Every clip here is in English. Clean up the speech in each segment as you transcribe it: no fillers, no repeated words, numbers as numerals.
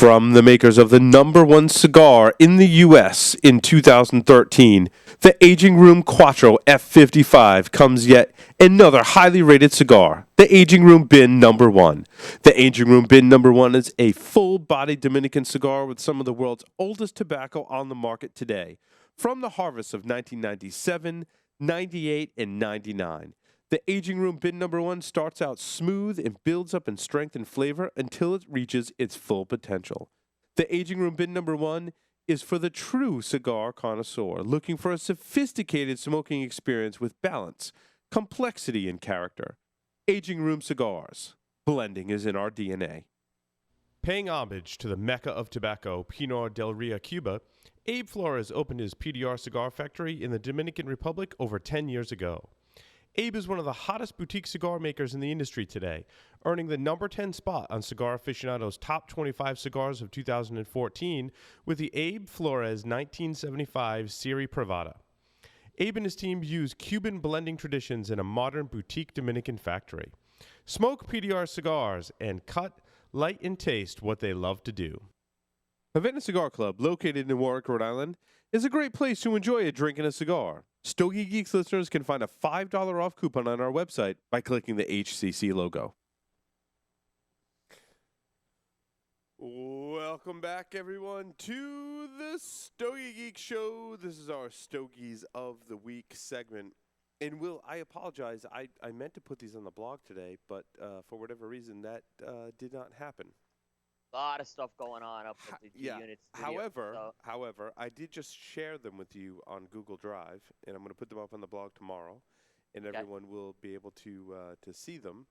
From the makers of the #1 cigar in the U.S. in 2013, the Aging Room Quattro F55 comes yet another highly rated cigar, the Aging Room Bin #1. The Aging Room Bin #1 is a full-bodied Dominican cigar with some of the world's oldest tobacco on the market today, from the harvest of 1997, 98, and 99. The Aging Room Bin #1 starts out smooth and builds up in strength and flavor until it reaches its full potential. The Aging Room Bin #1 is for the true cigar connoisseur looking for a sophisticated smoking experience with balance, complexity, and character. Aging Room Cigars. Blending is in our DNA. Paying homage to the Mecca of tobacco, Pinar del Rio, Cuba, Abe Flores opened his PDR cigar factory in the Dominican Republic over 10 years ago. Abe is one of the hottest boutique cigar makers in the industry today, earning the number 10 spot on Cigar Aficionado's Top 25 Cigars of 2014 with the Abe Flores 1975 Serie Privada. Abe and his team use Cuban blending traditions in a modern boutique Dominican factory. Smoke PDR cigars and cut, light, and taste what they love to do. Havana Cigar Club, located in Warwick, Rhode Island, is a great place to enjoy a drink and a cigar. Stogie Geeks listeners can find a $5 off coupon on our website by clicking the HCC logo. Welcome back, everyone, to the Stogie Geeks Show. This is our Stogies of the Week segment. And Will, I apologize. I meant to put these on the blog today, but for whatever reason, that did not happen. A lot of stuff going on up at the G-Unit studio. However, I did just share them with you on Google Drive, and I'm going to put them up on the blog tomorrow, and everyone will be able to see them.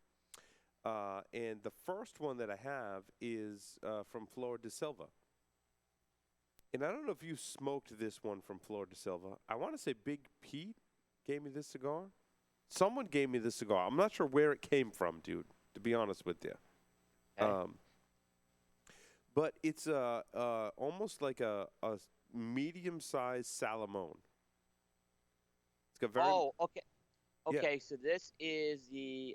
And the first one that I have is from Flor de Silva. And I don't know if you smoked this one from Flor de Silva. I want to say Big Pete gave me this cigar. Someone gave me this cigar. I'm not sure where it came from, dude, to be honest with you. Okay. But it's almost like a medium-sized Salamone. It's got very. Oh, okay. Okay, so this is the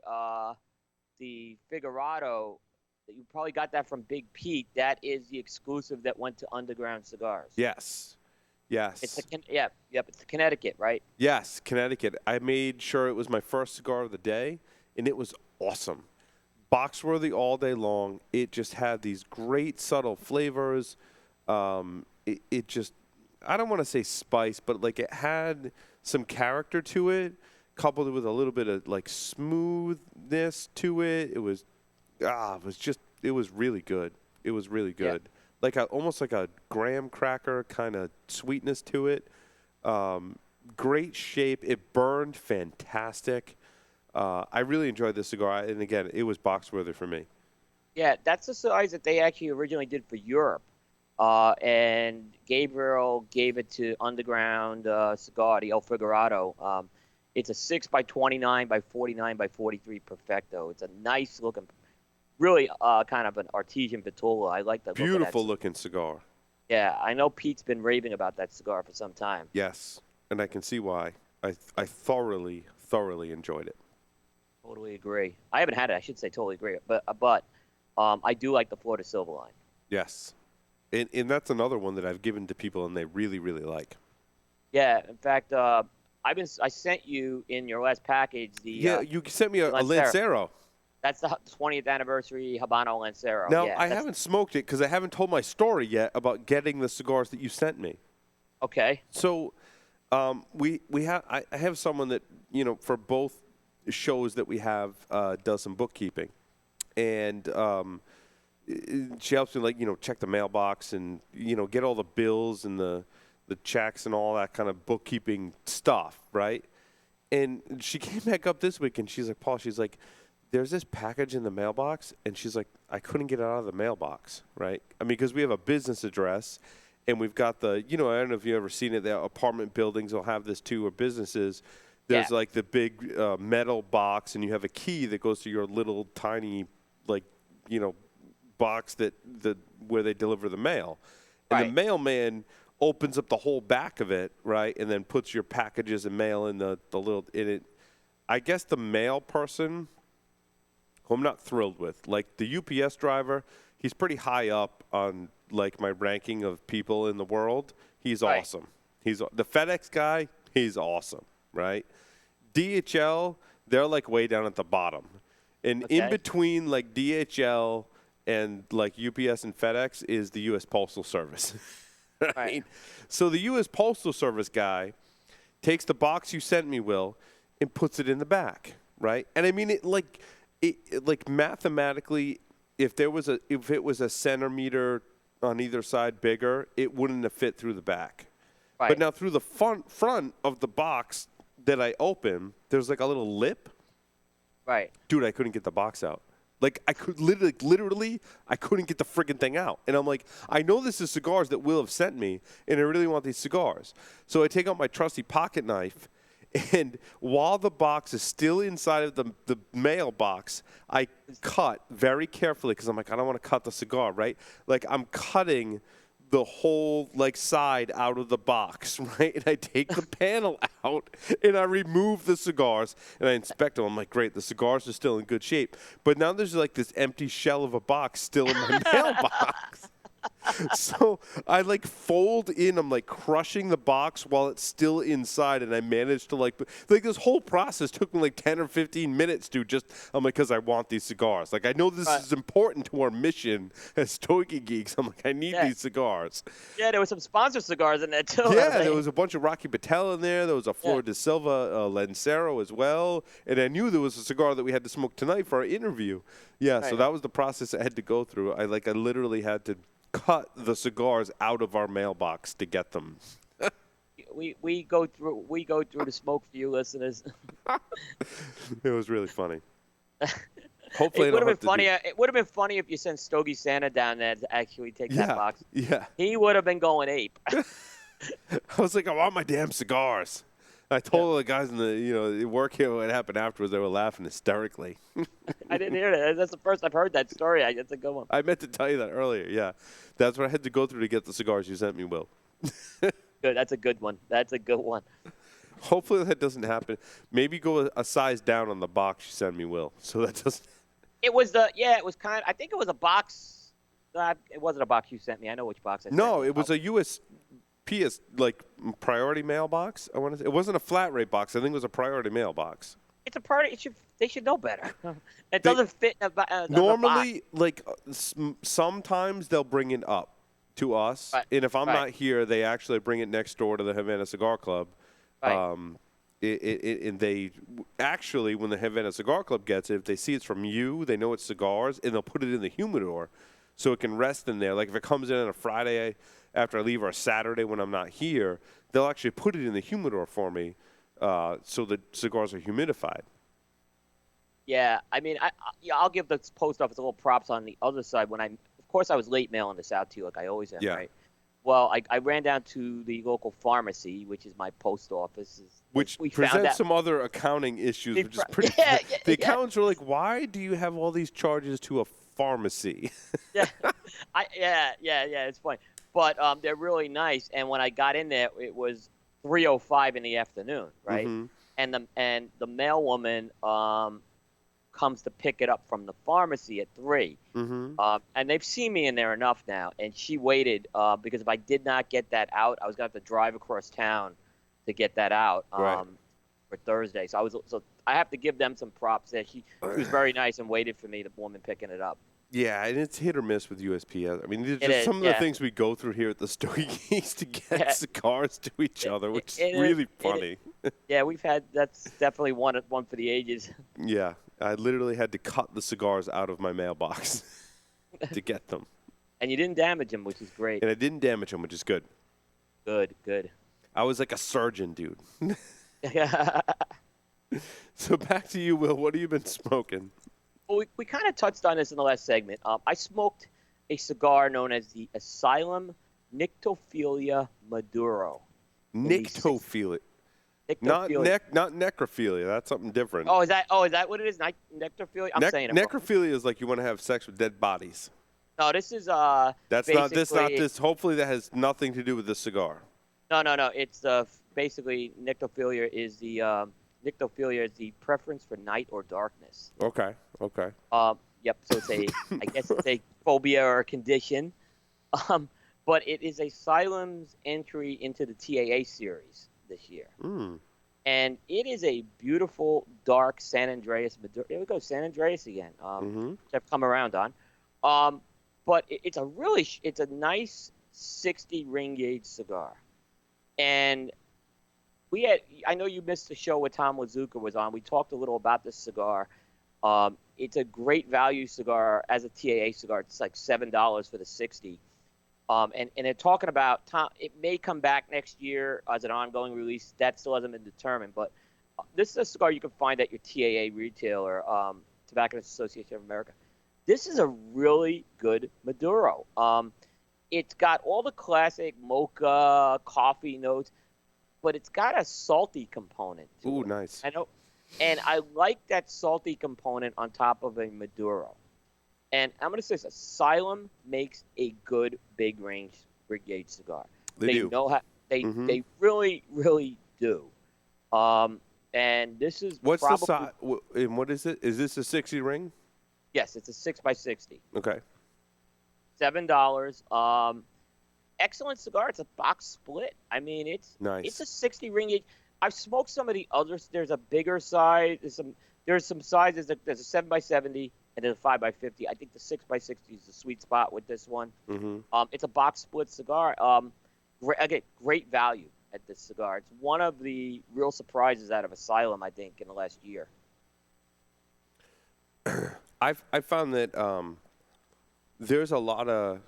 Figurado. You probably got that from Big Pete. That is the exclusive that went to Underground Cigars. Yes. It's it's the Connecticut, right? Yes, Connecticut. I made sure it was my first cigar of the day, and it was awesome. Boxworthy all day long. It just had these great subtle flavors. It just, I don't want to say spice, but like it had some character to it, coupled with a little bit of like smoothness to it. It was really good. It was really good. Yeah. Like almost like a graham cracker kind of sweetness to it. Great shape. It burned fantastic. I really enjoyed this cigar, and again, it was box-worthy for me. Yeah, that's the size that they actually originally did for Europe. And Gabriel gave it to Underground Cigar, the El Figurado. It's a 6 by 29 by 49 by 43 Perfecto. It's a nice looking, really kind of an artesian Vitola. I like the look of that. Beautiful looking cigar. Yeah, I know Pete's been raving about that cigar for some time. Yes, and I can see why. I thoroughly enjoyed it. Totally agree. I haven't had it. I should say totally agree. But I do like the Flor de Silva line. Yes. And that's another one that I've given to people and they really, really like. Yeah. In fact, I sent you in your last package the. Yeah, you sent me a Lancero. That's the 20th anniversary Habano Lancero. Now, yeah, I haven't smoked it because I haven't told my story yet about getting the cigars that you sent me. Okay. So, I have someone that, for both shows that we have does some bookkeeping, and she helps me check the mailbox and get all the bills and the checks and all that kind of bookkeeping stuff, right? And she came back up this week and she's like, Paul, she's like, there's this package in the mailbox, and she's like, I couldn't get it out of the mailbox, right? I mean, because we have a business address and we've got the I don't know if you've ever seen it, the apartment buildings will have this too, or businesses. There's like the big metal box, and you have a key that goes to your little tiny, box where they deliver the mail. And the mailman opens up the whole back of it, right, and then puts your packages and mail in the little in it. I guess the mail person, who I'm not thrilled with, like the UPS driver, He's pretty high up on like my ranking of people in the world. He's Right. awesome. He's the FedEx guy. He's awesome, right? DHL, they're like way down at the bottom, and in Okay. between like DHL and like UPS and FedEx is the U.S. Postal Service. Right. So the U.S. Postal Service guy takes the box you sent me, Will, and puts it in the back, right? And I mean it like mathematically, if it was a centimeter on either side bigger, it wouldn't have fit through the back. Right. But now through the front of the box that I open, there's like a little lip. Right. Dude, I couldn't get the box out. Like I could literally, I couldn't get the friggin' thing out. And I'm like, I know this is cigars that Will have sent me, and I really want these cigars. So I take out my trusty pocket knife, and while the box is still inside of the mailbox, I cut very carefully because I'm like, I don't want to cut the cigar, right? Like I'm cutting the whole like side out of the box, right? And I take the panel out and I remove the cigars and I inspect them. I'm like, great, the cigars are still in good shape. But now there's like this empty shell of a box still in my mailbox. So I like fold in, I'm like crushing the box while it's still inside, and I managed to like this whole process took me like 10 or 15 minutes, dude. I'm like, because I want these cigars. Like I know this is important to our mission as Stogie Geeks. I'm like, I need these cigars. Yeah, there was some sponsor cigars in there too. Yeah, there was a bunch of Rocky Patel in there. There was a Flor de Silva Lancero as well. And I knew there was a cigar that we had to smoke tonight for our interview. Yeah, so that was the process I had to go through. I literally had to cut the cigars out of our mailbox to get them. We go through the smoke for you listeners. It was really funny. Hopefully, it would have been funny. It would have been funny if you sent Stogie Santa down there to actually take that box. Yeah, he would have been going ape. I was like, I want my damn cigars. I told all the guys in the work here what happened afterwards. They were laughing hysterically. I didn't hear that. That's the first I've heard that story. That's a good one. I meant to tell you that earlier. Yeah, that's what I had to go through to get the cigars you sent me, Will. Good. That's a good one. That's a good one. Hopefully that doesn't happen. Maybe go a size down on the box you sent me, Will. So that doesn't. It was it was kind of. I think it was a box. It wasn't a box you sent me. I know which box I sent. No, it was a USPS like priority mailbox. I want to say it wasn't a flat rate box. I think it was a priority mailbox. It's a party. They should know better. It doesn't fit. Normally, like sometimes they'll bring it up to us, and if I'm not here, they actually bring it next door to the Havana Cigar Club. Right. And they actually, when the Havana Cigar Club gets it, if they see it's from you, they know it's cigars, and they'll put it in the humidor so it can rest in there. Like if it comes in on a Friday after I leave or a Saturday when I'm not here, they'll actually put it in the humidor for me so the cigars are humidified. Yeah, I mean, I'll give the post office a little props on the other side. Of course, I was late mailing this out to you, like I always am, right? Well, I ran down to the local pharmacy, which is my post office. Which presents some other accounting issues, which is pretty. The accountants were like, "Why do you have all these charges to a pharmacy?" It's funny, but they're really nice. And when I got in there, it was 3:05 in the afternoon, right? Mm-hmm. And the mailwoman comes to pick it up from the pharmacy at 3. Mm-hmm. And they've seen me in there enough now. And she waited because if I did not get that out, I was going to have to drive across town to get that out for Thursday. So I have to give them some props there. She was very nice and waited for me, the woman picking it up. Yeah, and it's hit or miss with USPS. I mean, these are just some of the things we go through here at the Stogie Geeks to get cigars to each other, which is really funny. That's definitely one for the ages. Yeah, I literally had to cut the cigars out of my mailbox to get them. And you didn't damage them, which is great. And I didn't damage them, which is good. Good. I was like a surgeon, dude. So back to you, Will. What have you been smoking? Well, we kind of touched on this in the last segment. I smoked a cigar known as the Asylum Nyctophilia Maduro. Nyctophilia. Not necrophilia. That's something different. Oh, is that what it is? Necrophilia? I'm saying it wrong. Necrophilia is like you want to have sex with dead bodies. No, this is That's not this. Hopefully that has nothing to do with the cigar. No. It's basically Nyctophilia is the preference for night or darkness. Okay. Yep. So it's I guess it's a phobia or a condition. Um, but it is Asylum's entry into the TAA series this year. Mm. And it is a beautiful, dark San Andreas Maduro. There we go, San Andreas again, Mm-hmm. which I've come around on. But it's a nice 60 ring gauge cigar. And I know you missed the show with Tom Lazuka was on. We talked a little about this cigar. It's a great value cigar as a TAA cigar. It's like $7 for the 60. And they're talking about it may come back next year as an ongoing release. That still hasn't been determined. But this is a cigar you can find at your TAA retailer, Tobacconist Association of America. This is a really good Maduro. It's got all the classic mocha coffee notes, but it's got a salty component to Ooh, it. nice. I know, and I like that salty component on top of a Maduro. And I'm going to say this, Asylum makes a good big range gauge cigar. They do. Know how they really, really do. And this is What's probably, the size? And what is it? Is this a 60 ring? Yes, it's a 6x60. Okay. $7. Excellent cigar. It's a box split. I mean, it's Nice. It's a 60 ring gauge. I've smoked some of the others. There's a bigger size. There's some sizes. There's a 7x70 and then a 5x50. I think the 6x60 is the sweet spot with this one. Mm-hmm. It's a box split cigar. Great value at this cigar. It's one of the real surprises out of Asylum, I think, in the last year. I've found that there's a lot of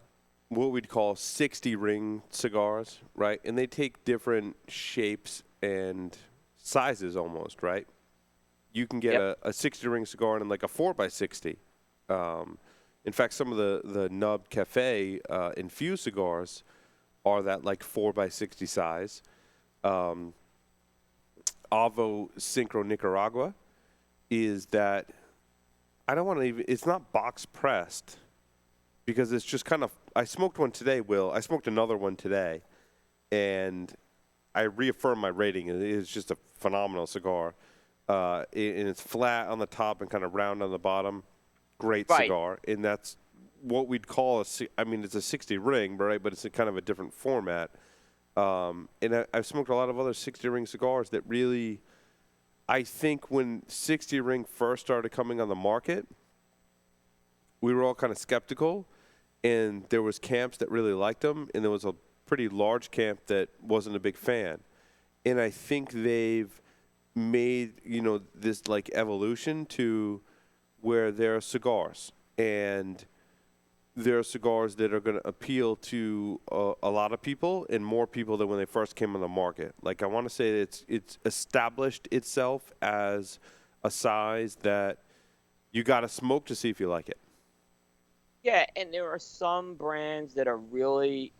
what we'd call 60 ring cigars, right? And they take different shapes and sizes almost, right? You can get a 60 ring cigar and like a 4x60. In fact, some of the Nub Cafe infused cigars are that like 4x60 size. Avo Synchro Nicaragua is that I don't want to even, it's not box pressed because it's just kind of, I smoked one today, Will. I smoked another one today, and I reaffirmed my rating. It is just a phenomenal cigar. And it's flat on the top and kind of round on the bottom. Great cigar. And that's what we'd call it's a 60 ring, right? But it's a kind of a different format. And I've smoked a lot of other 60 ring cigars that really, I think when 60 ring first started coming on the market, we were all kind of skeptical, and there was camps that really liked them, and there was a pretty large camp that wasn't a big fan. And I think they've made, this like evolution to where there are cigars, and there are cigars that are going to appeal to a lot of people and more people than when they first came on the market. Like I want to say that it's established itself as a size that you got to smoke to see if you like it. Yeah, and there are some brands that are really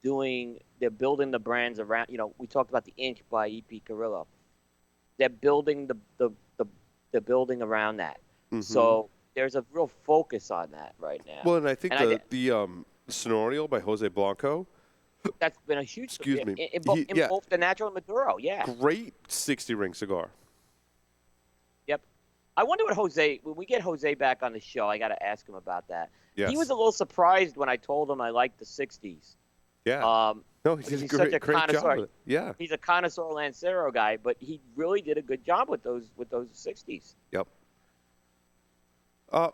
they're building the brands around, we talked about the Inch by E.P. Carrillo. They're building the building around that. Mm-hmm. So there's a real focus on that right now. Well, and I think the Sonorio by Jose Blanco, that's been a huge. Excuse me. In both the natural and Maduro, yeah. Great 60 ring cigar. Yep. I wonder when we get Jose back on the show, I got to ask him about that. Yes. He was a little surprised when I told him I liked the 60s. Yeah. No, he's such a great job with it. Yeah. He's a connoisseur Lancero guy, but he really did a good job with those 60s. Yep.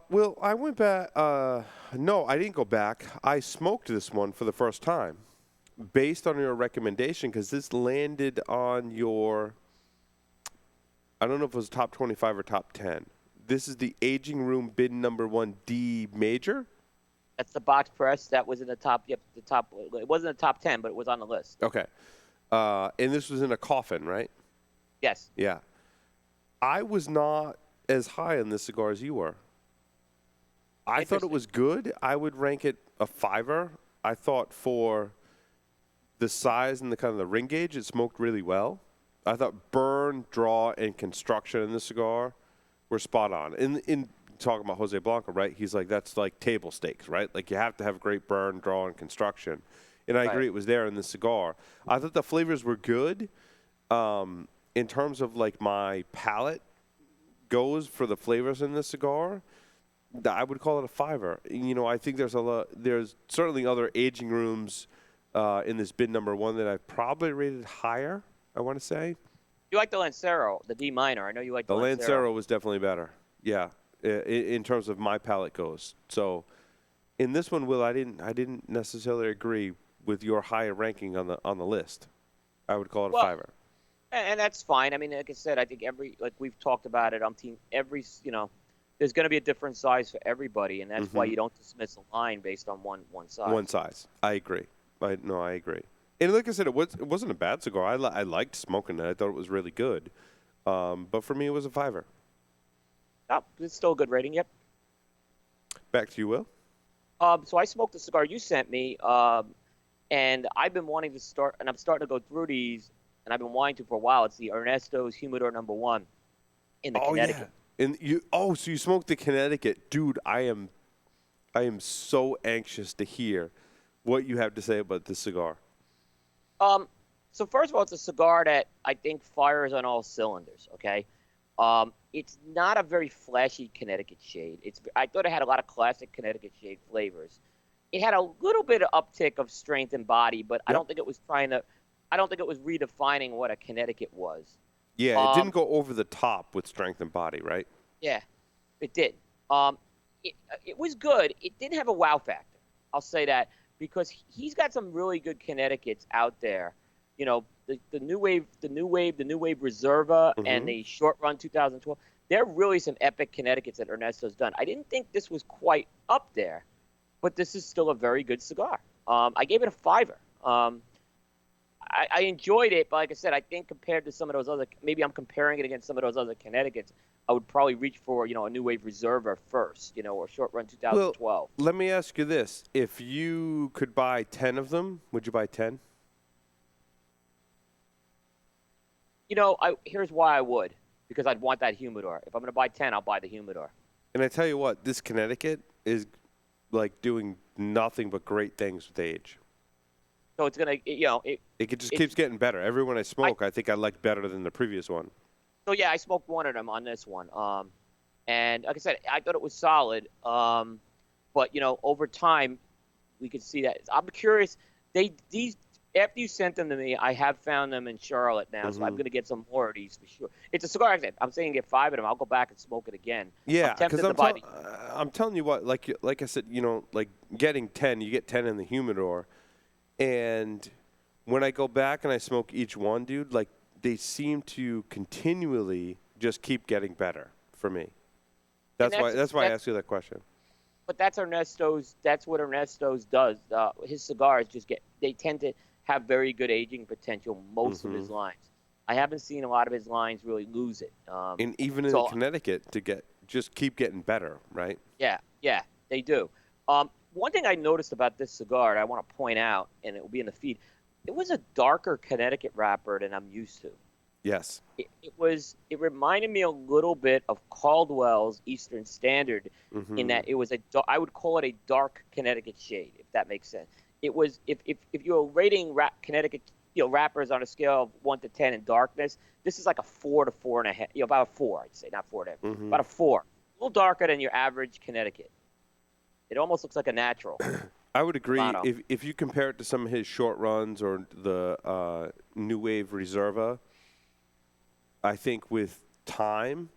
Well, I went back. No, I didn't go back. I smoked this one for the first time based on your recommendation because this landed on your, I don't know if it was top 25 or top 10. This is the Aging Room Bin number 1 D Major. That's the box press. That was in the top. Yep, the top. It wasn't the top 10, but it was on the list. Okay. And this was in a coffin, right? Yes. Yeah. I was not as high on this cigar as you were. I thought it was good. I would rank it a 5er. I thought for the size and the kind of the ring gauge, it smoked really well. I thought burn, draw, and construction in the cigar were spot on. In talking about Jose Blanco, right? He's like, that's like table stakes, right? Like you have to have great burn, draw, and construction. And I agree, it was there in the cigar. I thought the flavors were good. In terms of like my palate goes for the flavors in the cigar, I would call it a fiver. You know, I think there's certainly other aging rooms in this bin number one that I've probably rated higher, I want to say. You like the Lancero, the D minor. I know you like the The Lancero. Lancero was definitely better. Yeah, in terms of my palate goes. So in this one, Will, I didn't necessarily agree with your higher ranking on the list. I would call it a Well, fiver. and that's fine. I mean, like I said, I think like we've talked about it. There's going to be a different size for everybody, and that's why you don't dismiss a line based on one size. One size. I agree. I agree. And like I said, it wasn't a bad cigar. I liked smoking it. I thought it was really good. But for me, it was a fiver. Oh, it's still a good rating. Yep. Back to you, Will. So I smoked the cigar you sent me, and I've been wanting to start, and I'm starting to go through these, and I've been wanting to for a while. It's the Ernesto's Humidor number 1 in the Connecticut. Yeah. So you smoked the Connecticut. Dude, I am so anxious to hear what you have to say about this cigar. So first of all, it's a cigar that I think fires on all cylinders. Okay, it's not a very flashy Connecticut shade. I thought it had a lot of classic Connecticut shade flavors. It had a little bit of uptick of strength and body, but I don't think it was I don't think it was redefining what a Connecticut was. Yeah, it didn't go over the top with strength and body, right? Yeah, it did. It was good. It didn't have a wow factor. I'll say that because he's got some really good Connecticut's out there. You know, the new wave Reserva and the short run 2012. They're really some epic Connecticut's that Ernesto's done. I didn't think this was quite up there, but this is still a very good cigar. I gave it a fiver. I enjoyed it, but like I said, I think compared to some of those other, maybe I'm comparing it against some of those other Connecticut's, I would probably reach for, a New Wave Reserva first, or short run 2012. Well, let me ask you this. If you could buy 10 of them, would you buy 10? Here's why I would. Because I'd want that humidor. If I'm going to buy 10, I'll buy the humidor. And I tell you what, this Connecticut is like doing nothing but great things with age. So it's going to, it just keeps getting better. Every one I smoke, I think I like better than the previous one. So, yeah, I smoked one of them on this one. And like I said, I thought it was solid. But, over time, we could see that. I'm curious. After you sent them to me, I have found them in Charlotte now, so I'm going to get some more of these for sure. It's a cigar. I'm saying get 5 of them. I'll go back and smoke it again. Yeah, because I'm telling you what, like I said, like getting 10, you get 10 in the humidor. And when I go back and I smoke each one, dude, like they seem to continually just keep getting better for me. That's why I asked you that question. But that's Ernesto's. That's what Ernesto's does. His cigars they tend to have very good aging potential. Most of his lines. I haven't seen a lot of his lines really lose it. And even in Connecticut just keep getting better, right? Yeah, they do. One thing I noticed about this cigar, and I want to point out, and it will be in the feed, it was a darker Connecticut wrapper than I'm used to. Yes. It reminded me a little bit of Caldwell's Eastern Standard in that it was I would call it a dark Connecticut shade, if that makes sense. It was if you're rating Connecticut wrappers on a scale of 1 to 10 in darkness, this is like a 4 to 4.5, about a 4, I'd say, not 4.5, about a 4. A little darker than your average Connecticut. It almost looks like a natural. I would agree. If you compare it to some of his short runs or the New Wave Reserva, I think with time,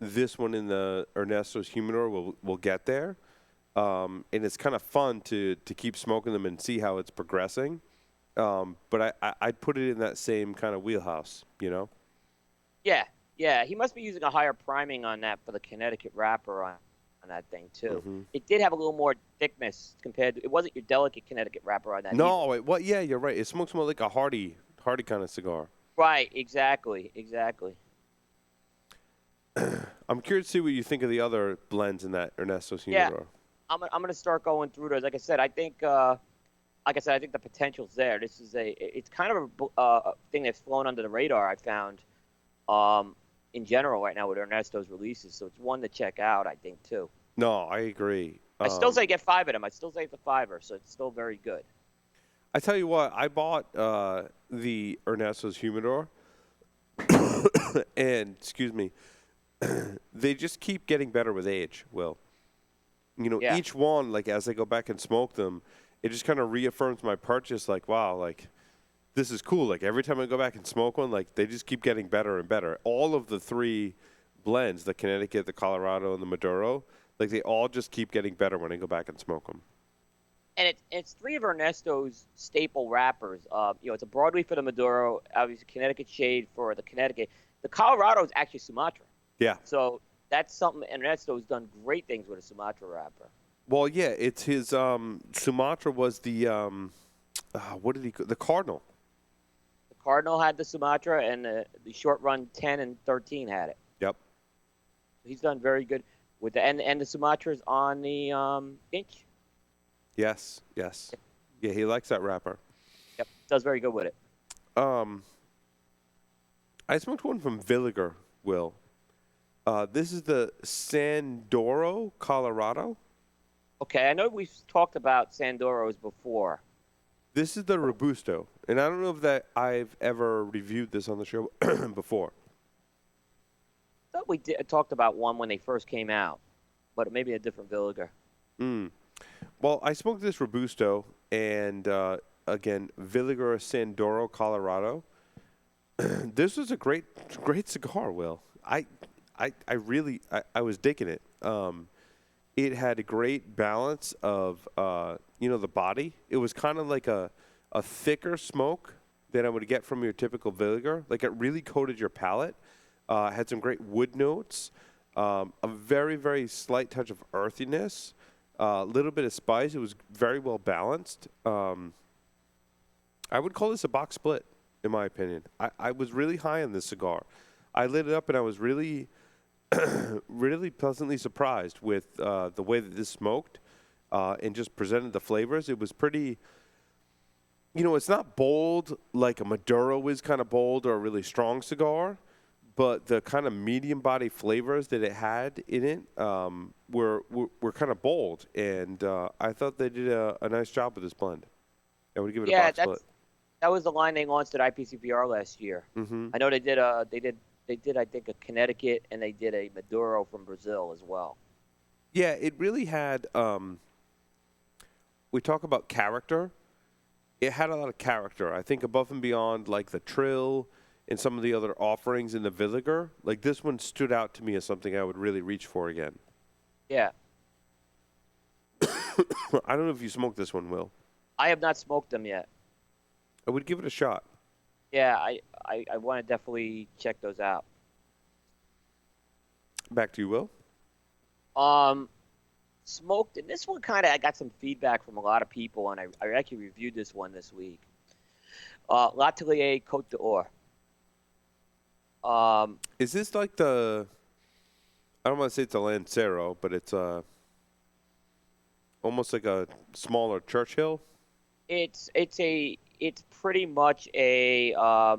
this one in the Ernesto's Humidor will get there. And it's kind of fun to keep smoking them and see how it's progressing. But I'd put it in that same kind of wheelhouse, Yeah. He must be using a higher priming on that for the Connecticut wrapper on that thing, too. It did have a little more thickness compared to – it wasn't your delicate Connecticut wrapper on that. No, yeah, you're right. It smokes more like a hardy kind of cigar. Right, exactly. I'm curious to see what you think of the other blends in that Ernesto's Humidor. Yeah, I'm gonna start going through those. Like I said, I think the potential's there. This is it's kind of a thing that's flown under the radar. I found, in general right now with Ernesto's releases. So it's one to check out. I think too. No, I agree. I still say get 5 of them. I still say it's a fiver. So it's still very good. I tell you what, I bought the Ernesto's Humidor, and excuse me, they just keep getting better with age, Will. Yeah. each one, like as I go back and smoke them, it just kind of reaffirms my purchase. Like, wow, like this is cool. Like every time I go back and smoke one, like they just keep getting better and better. All of the three blends, the Connecticut, the Colorado, and the Maduro, like they all just keep getting better when I go back and smoke them. And it's three of Ernesto's staple wrappers. It's a broadleaf for the Maduro, obviously Connecticut shade for the Connecticut. The Colorado is actually Sumatra. Yeah. So that's something Ernesto's done great things with a Sumatra wrapper. Well, yeah, it's his Sumatra was the what did he the Cardinal. The Cardinal had the Sumatra, and the short run 10 and 13 had it. Yep. He's done very good with the and the Sumatra's on the inch. Yes. Yeah, he likes that wrapper. Yep, does very good with it. I smoked one from Villiger, Will. This is the Sandoro, Colorado. Okay, I know we've talked about Sandoros before. This is the Robusto, and I don't know if that I've ever reviewed this on the show before. I thought we talked about one when they first came out, but maybe a different Villiger. Well, I smoked this Robusto, and again, Villiger Sandoro, Colorado. This was a great cigar, Will. I was digging it. It had a great balance of, the body. It was kind of like a thicker smoke than I would get from your typical Villiger. Like it really coated your palate. Had some great wood notes. A very, very slight touch of earthiness. A little bit of spice. It was very well balanced. I would call this a box split, in my opinion. I was really high on this cigar. I lit it up and I was really, really pleasantly surprised with the way that this smoked and just presented the flavors. It was pretty, it's not bold like a Maduro is kind of bold or a really strong cigar, but the kind of medium body flavors that it had in it were kind of bold, and I thought they did a nice job with this blend. I would give it a box split. That was the line they launched at IPCPR last year. Mm-hmm. I know they did I think a Connecticut, and they did a Maduro from Brazil as well. Yeah, it really had. We talk about character. It had a lot of character. I think above and beyond like the Trill and some of the other offerings in the Villiger, like this one stood out to me as something I would really reach for again. Yeah. I don't know if you smoked this one, Will. I have not smoked them yet. I would give it a shot. Yeah, I want to definitely check those out. Back to you, Will. Smoked, and this one I got some feedback from a lot of people, and I actually reviewed this one this week. L'Atelier Côte d'Or. Is this like the? I don't want to say it's a Lancero, but it's almost like a smaller Churchill. It's pretty much I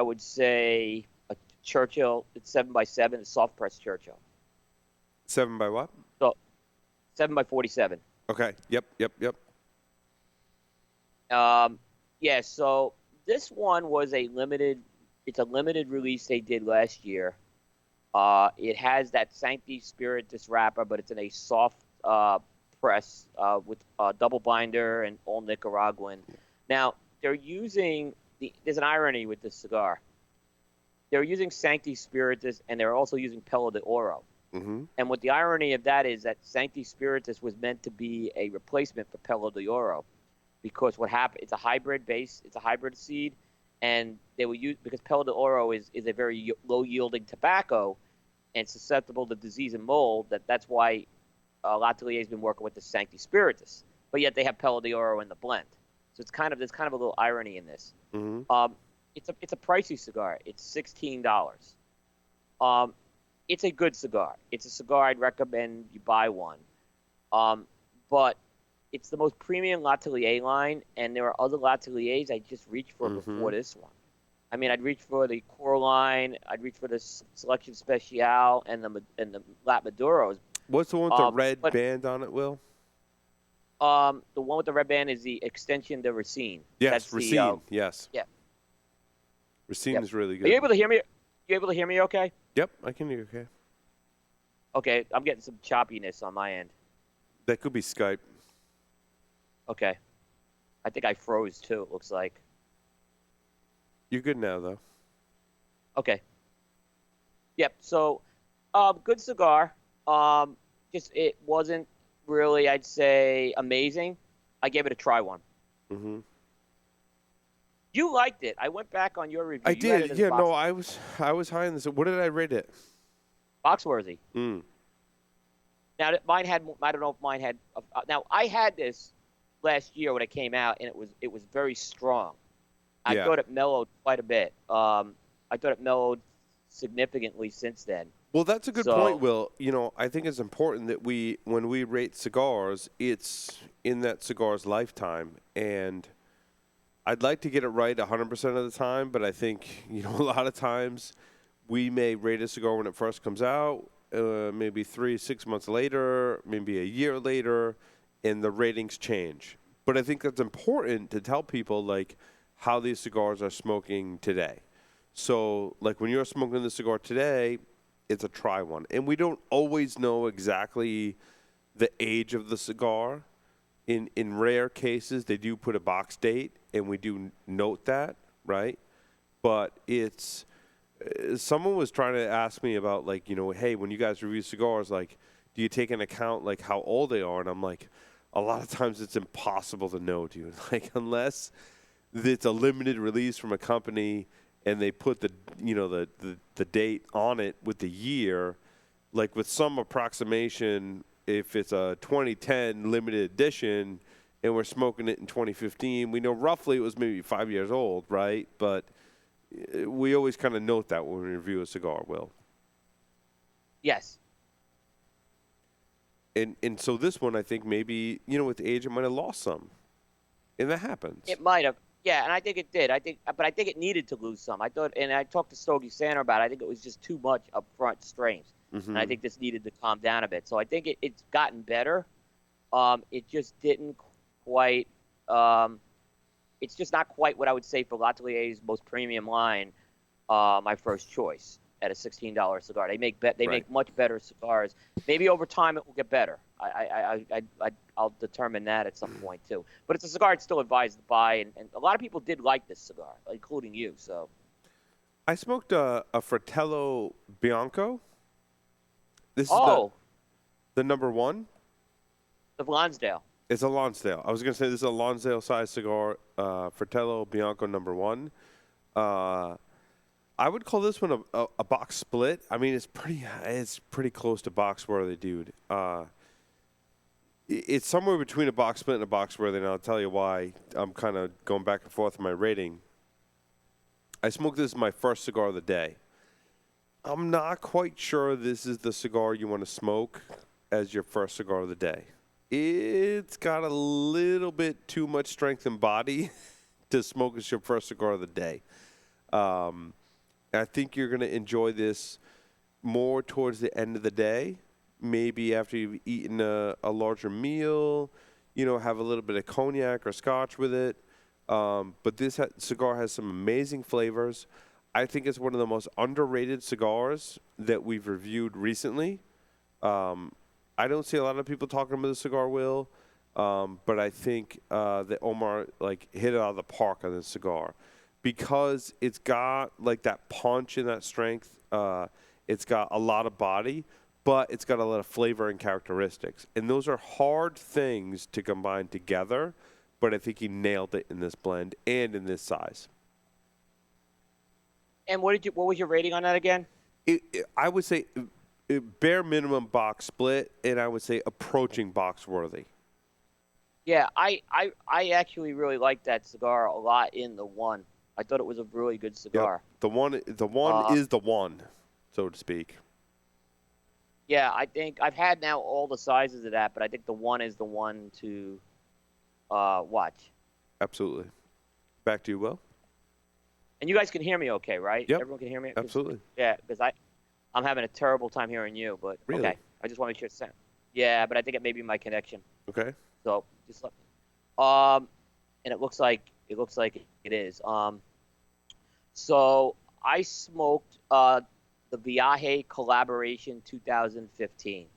would say a Churchill. It's 7x7. It's soft press Churchill. 7 by what? So 7x47. Okay. Yep. Yeah. So this one was it's a limited release they did last year. It has that Sancti Spiritus wrapper, but it's in a soft press with a double binder and all Nicaraguan. Now, there's an irony with this cigar. They're using Sancti Spiritus, and they're also using Pelo de Oro. Mm-hmm. And what the irony of that is that Sancti Spiritus was meant to be a replacement for Pelo de Oro, because what happened, it's a hybrid base, it's a hybrid seed, and they will use, because Pelo de Oro is a very low yielding tobacco and susceptible to disease and mold. That's why L'Atelier has been working with the Sancti Spiritus, but yet they have Pelo de Oro in the blend. So there's kind of a little irony in this. Mm-hmm. It's a pricey cigar. It's $16. It's a good cigar. It's a cigar I'd recommend you buy one. But it's the most premium L'Atelier line, and there are other L'Ateliers I just reached for before this one. I mean, I'd reach for the Core line, I'd reach for the Selection Special, and the Lat Maduros. What's the one with the red band on it, Will? The one with the red band is the Extension de Racine. Yes, Racine. Yes. Yeah. Racine is really good. Are you able to hear me? You able to hear me? Okay. Yep, I can hear you. Okay. Okay, I'm getting some choppiness on my end. That could be Skype. Okay. I think I froze too, it looks like. You're good now, though. Okay. Yep. So, good cigar. Just it wasn't really, I'd say, amazing. I gave it a try one. Hmm. You liked it. I went back on your review. I You had it did. as Yeah, no, I was high on this. What did I rate it? box worthy. Mm. Now, mine had. I don't know if mine had. Now, I had this last year when it came out, and it was very strong. I Yeah. thought it mellowed quite a bit. I thought it mellowed significantly since then. Well, that's a good point, So Will. I think it's important that when we rate cigars, it's in that cigar's lifetime. And I'd like to get it right 100% of the time, but I think, a lot of times we may rate a cigar when it first comes out, maybe 6 months later, maybe a year later, and the ratings change. But I think that's important to tell people, like, how these cigars are smoking today. So, like, when you're smoking the cigar today, it's a try one. And we don't always know exactly the age of the cigar. In rare cases, they do put a box date, and we do note that, right? But it's someone was trying to ask me about, like, hey, when you guys review cigars, like, do you take into account, like, how old they are? And I'm like, a lot of times it's impossible to know, dude. Like, unless it's a limited release from a company and they put the date on it with the year, like with some approximation, if it's a 2010 limited edition and we're smoking it in 2015, we know roughly it was maybe 5 years old, right? But we always kind of note that when we review a cigar, Will. yes, And so this one, I think maybe, with age, it might have lost some. And that happens. it might have. Yeah, and I think it did. But I think it needed to lose some. I thought, and I talked to Stogie Santa about it. I think it was just too much upfront strains, and I think this needed to calm down a bit. So I think it's gotten better. It just didn't quite. It's just not quite what I would say for L'Atelier's most premium line. My first choice at a $16 cigar. They make Right. make much better cigars. Maybe over time it will get better. I'll determine that at some point too. But it's a cigar I'd still advise to buy, and a lot of people did like this cigar, including you. So I smoked a Fratello Bianco. This is oh, the number one. the Lonsdale. It's a Lonsdale. I was going to say this is a Lonsdale size cigar, Fratello Bianco number one. I would call this one a box split. I mean, it's pretty close to box worthy, dude. It's somewhere between a box split and a box worthy, and I'll tell you why. I'm kind of going back and forth in my rating. I smoked this as my first cigar of the day. I'm not quite sure this is the cigar you want to smoke as your first cigar of the day. It's got a little bit too much strength and body to smoke as your first cigar of the day. I think you're going to enjoy this more towards the end of the day, maybe after you've eaten a larger meal, have a little bit of cognac or scotch with it. But this cigar has some amazing flavors. I think it's one of the most underrated cigars that we've reviewed recently. I don't see a lot of people talking about the cigar, Will, but I think that Omar hit it out of the park on this cigar because it's got that punch and that strength. It's got a lot of body, but it's got a lot of flavor and characteristics, and those are hard things to combine together. But I think he nailed it in this blend and in this size. And what was your rating on that again? I would say bare minimum box split, and I would say approaching box worthy. Yeah, I actually really liked that cigar a lot in the one. I thought it was a really good cigar. Yep. The one is the one, so to speak. Yeah, I think I've had now all the sizes of that, but I think the one is the one to watch. Absolutely. Back to you, Will. And you guys can hear me okay, right? Yep. Everyone can hear me? Absolutely. Yeah, because I'm having a terrible time hearing you, but really? Okay. I just want to make sure it's sound. Yeah, but I think it may be my connection. Okay. So just let and it looks like it is. So I smoked the Viaje Collaboration 2015.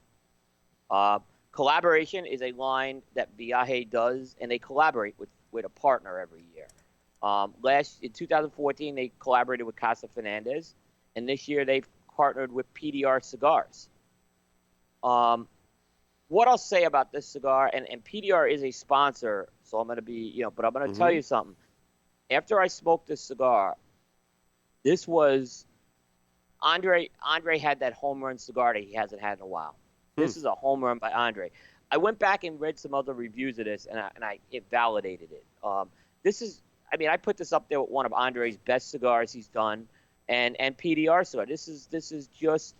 Uh, Collaboration is a line that Viaje does, and they collaborate with a partner every year. Last in 2014, they collaborated with Casa Fernandez, and this year they've partnered with PDR Cigars. Um, what I'll say about this cigar, and PDR is a sponsor, so I'm going to be, but I'm going to tell Mm-hmm. you something. After I smoked this cigar, this was Andre. Andre had that home run cigar that he hasn't had in a while. Hmm. This is a home run by Andre. I went back and read some other reviews of this, and it validated it. This is, I mean, I put this up there with one of Andre's best cigars he's done, and PDR cigar. This is just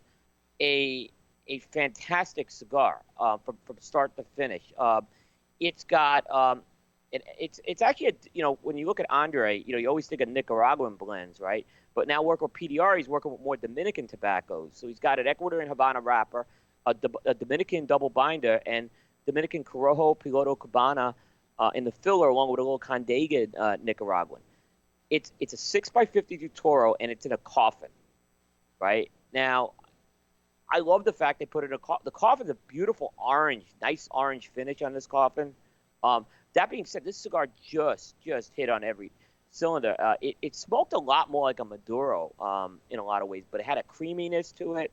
a a fantastic cigar from start to finish. It's got it's actually when you look at Andre, you always think of Nicaraguan blends, right? But now working with PDR, he's working with more Dominican tobaccos. So he's got an Ecuador and Havana wrapper, a Dominican double binder, and Dominican Corojo Piloto Cabana in the filler, along with a little Condega Nicaraguan. It's a 6x52 Toro, and it's in a coffin, right? Now, I love the fact they put it in a coffin. The coffin's a beautiful orange, nice orange finish on this coffin. That being said, this cigar just hit on every cylinder. It smoked a lot more like a Maduro in a lot of ways, but it had a creaminess to it.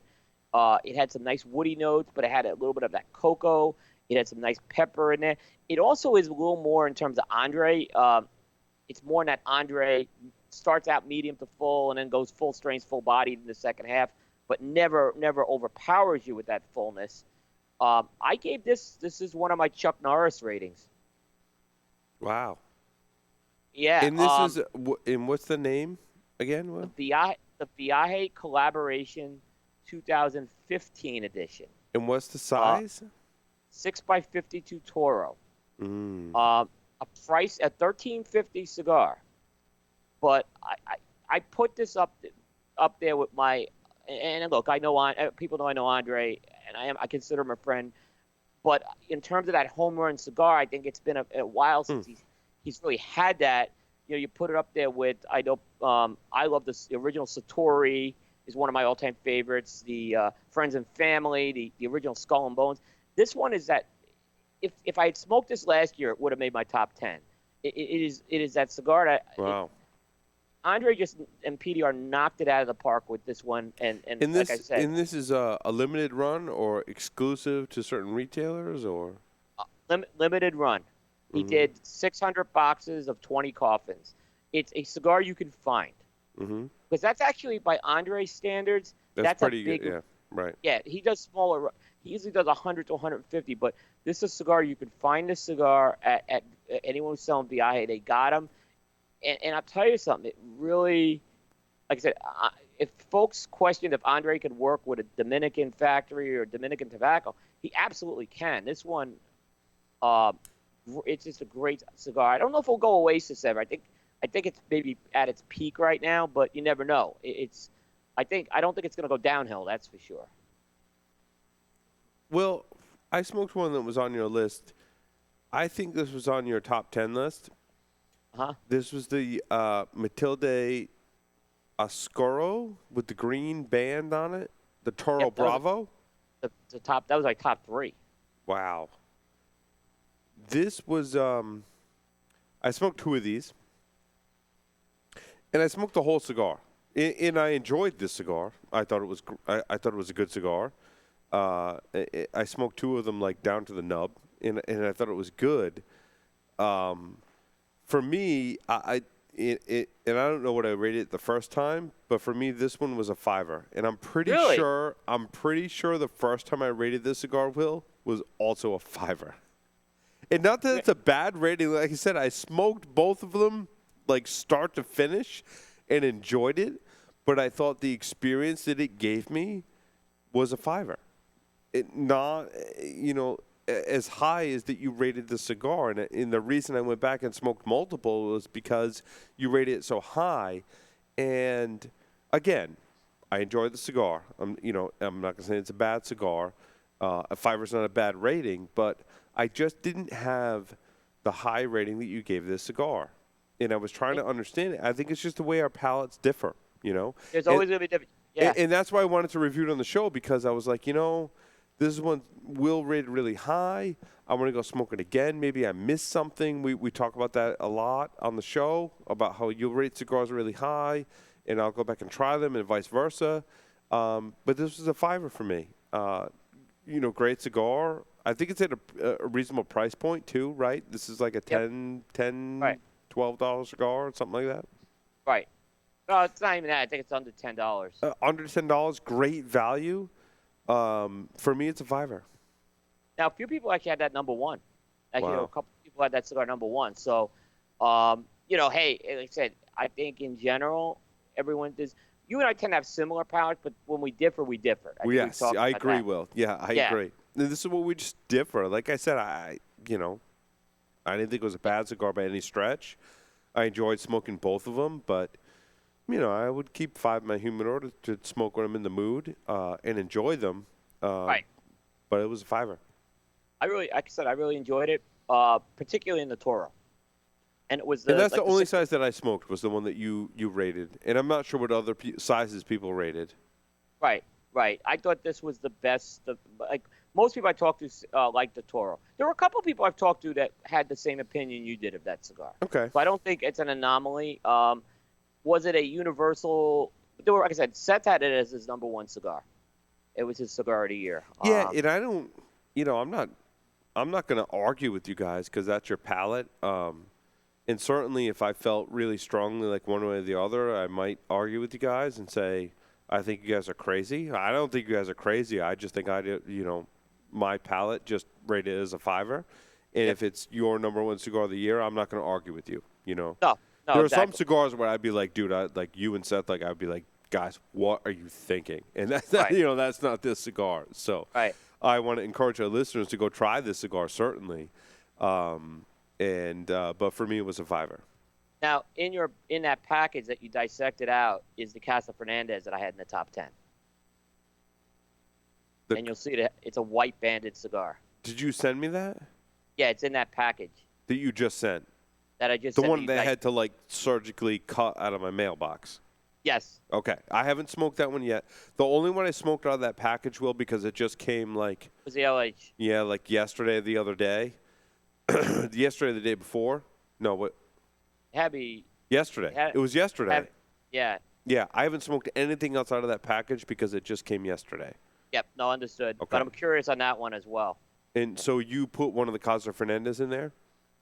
It had some nice woody notes, but it had a little bit of that cocoa. It had some nice pepper in there. It also is a little more in terms of Andre. It's more in that Andre starts out medium to full and then goes full strength, full bodied in the second half, but never overpowers you with that fullness. I gave this is one of my Chuck Norris ratings. Wow. Yeah. And this is and what's the name again? Will? The Viaje Collaboration 2015 edition. And what's the size? 6x52 Toro. Mm. A price at $13.50 cigar. But I put this up there with my, and look, I know people know I know Andre, and I consider him a friend. But in terms of that home run cigar, I think it's been a while since he's really had that. You put it up there with, I know, I love the original Satori is one of my all-time favorites. The Friends and Family, the original Skull and Bones. This one is that if I had smoked this last year, it would have made my top 10. It is that cigar that Wow. Andre and PDR knocked it out of the park with this one, and like I said, and this is a limited run or exclusive to certain retailers or limited run. He did 600 boxes of 20 coffins. It's a cigar you can find because that's actually by Andre's standards. That's pretty a big, good. Yeah, right. Yeah, he does smaller. He usually does 100 to 150, but this is a cigar you can find. This cigar at anyone who's selling Viaje. They got them, and I'll tell you something. It really, like I said, if folks questioned if Andre could work with a Dominican factory or Dominican tobacco, he absolutely can. This one, it's just a great cigar. I don't know if it'll go Oasis ever. I think it's maybe at its peak right now, but you never know. I don't think it's going to go downhill. That's for sure. Well, I smoked one that was on your list. I think this was on your top 10 list. This was the Matilde Ascoro with the green band on it, the Toro Bravo. That was like top 3. Wow. This was I smoked 2 of these, and I smoked the whole cigar, and I enjoyed this cigar. I thought it was a good cigar. I smoked 2 of them like down to the nub, and I thought it was good. For me, and I don't know what I rated it the first time, but for me, this one was a 5er, and I'm pretty sure the first time I rated this cigar, Will, was also a 5er. And not that it's a bad rating. Like I said, I smoked both of them like start to finish and enjoyed it, but I thought the experience that it gave me was a 5er. It not, as high as that you rated the cigar. And the reason I went back and smoked multiple was because you rated it so high. And again, I enjoyed the cigar. I'm not going to say it's a bad cigar. A 5er's not a bad rating, but I just didn't have the high rating that you gave this cigar. And I was trying to understand it. I think it's just the way our palates differ, There's always going to be different. Yeah. And that's why I wanted to review it on the show, because I was like, this is one Will rated really high. I want to go smoke it again. Maybe I missed something. We talk about that a lot on the show, about how you'll rate cigars really high, and I'll go back and try them, and vice versa. But this was a $5 for me. Great cigar. I think it's at a reasonable price point too, right? This is like a Right. $12 cigar or something like that. Right. No, it's not even that. I think it's under $10. Under $10, great value. For me, it's a $5. Now, a few people actually had that number one. Actually, Wow. a couple people had that cigar number one. So, hey, like I said, I think in general, everyone does. You and I tend to have similar palates, but when we differ, we differ. I think we've Yes, talked I about agree, that. Will. Yeah, I agree. And this is where we just differ. Like I said, I didn't think it was a bad cigar by any stretch. I enjoyed smoking both of them, but I would keep 5 in my humidor to smoke when I'm in the mood and enjoy them. Right. But it was a $5. Like I said, I really enjoyed it, particularly in the Toro. And it was And that's like the only size that I smoked, was the one that you rated. And I'm not sure what other sizes people rated. Right. I thought this was the best. Like most people I talked to liked the Toro. There were a couple of people I've talked to that had the same opinion you did of that cigar. Okay. So I don't think it's an anomaly. Was it a universal? There were, like I said, Seth had it as his number one cigar. It was his cigar of the year. Yeah, and I don't. I'm not going to argue with you guys, because that's your palate. And certainly, if I felt really strongly like one way or the other, I might argue with you guys and say, I think you guys are crazy. I don't think you guys are crazy. I just think my palate just rated it as a $5. And if it's your number one cigar of the year, I'm not going to argue with you. No, there are exactly. some cigars where I'd be like, dude, like you and Seth, like I'd be like, guys, what are you thinking? And that's Right. that's not this cigar. So Right. I want to encourage our listeners to go try this cigar, certainly. But for me, it was a $5. Now, in that package that you dissected out is the Casa Fernandez that I had in the top 10. And you'll see that it's a white banded cigar. Did you send me that? Yeah, it's in that package That you just sent? that I just The sent one you. that I had to surgically cut out of my mailbox. Yes. Okay. I haven't smoked that one yet. The only one I smoked out of that package, Will, because it just came It was the LH. yesterday or the other day. Yesterday or the day before? No, what? Heavy. Yesterday. It was yesterday. Yeah. Yeah, I haven't smoked anything outside of that package because it just came yesterday. Yep. No, understood. Okay. But I'm curious on that one as well. And so you put one of the Casa Fernandez in there?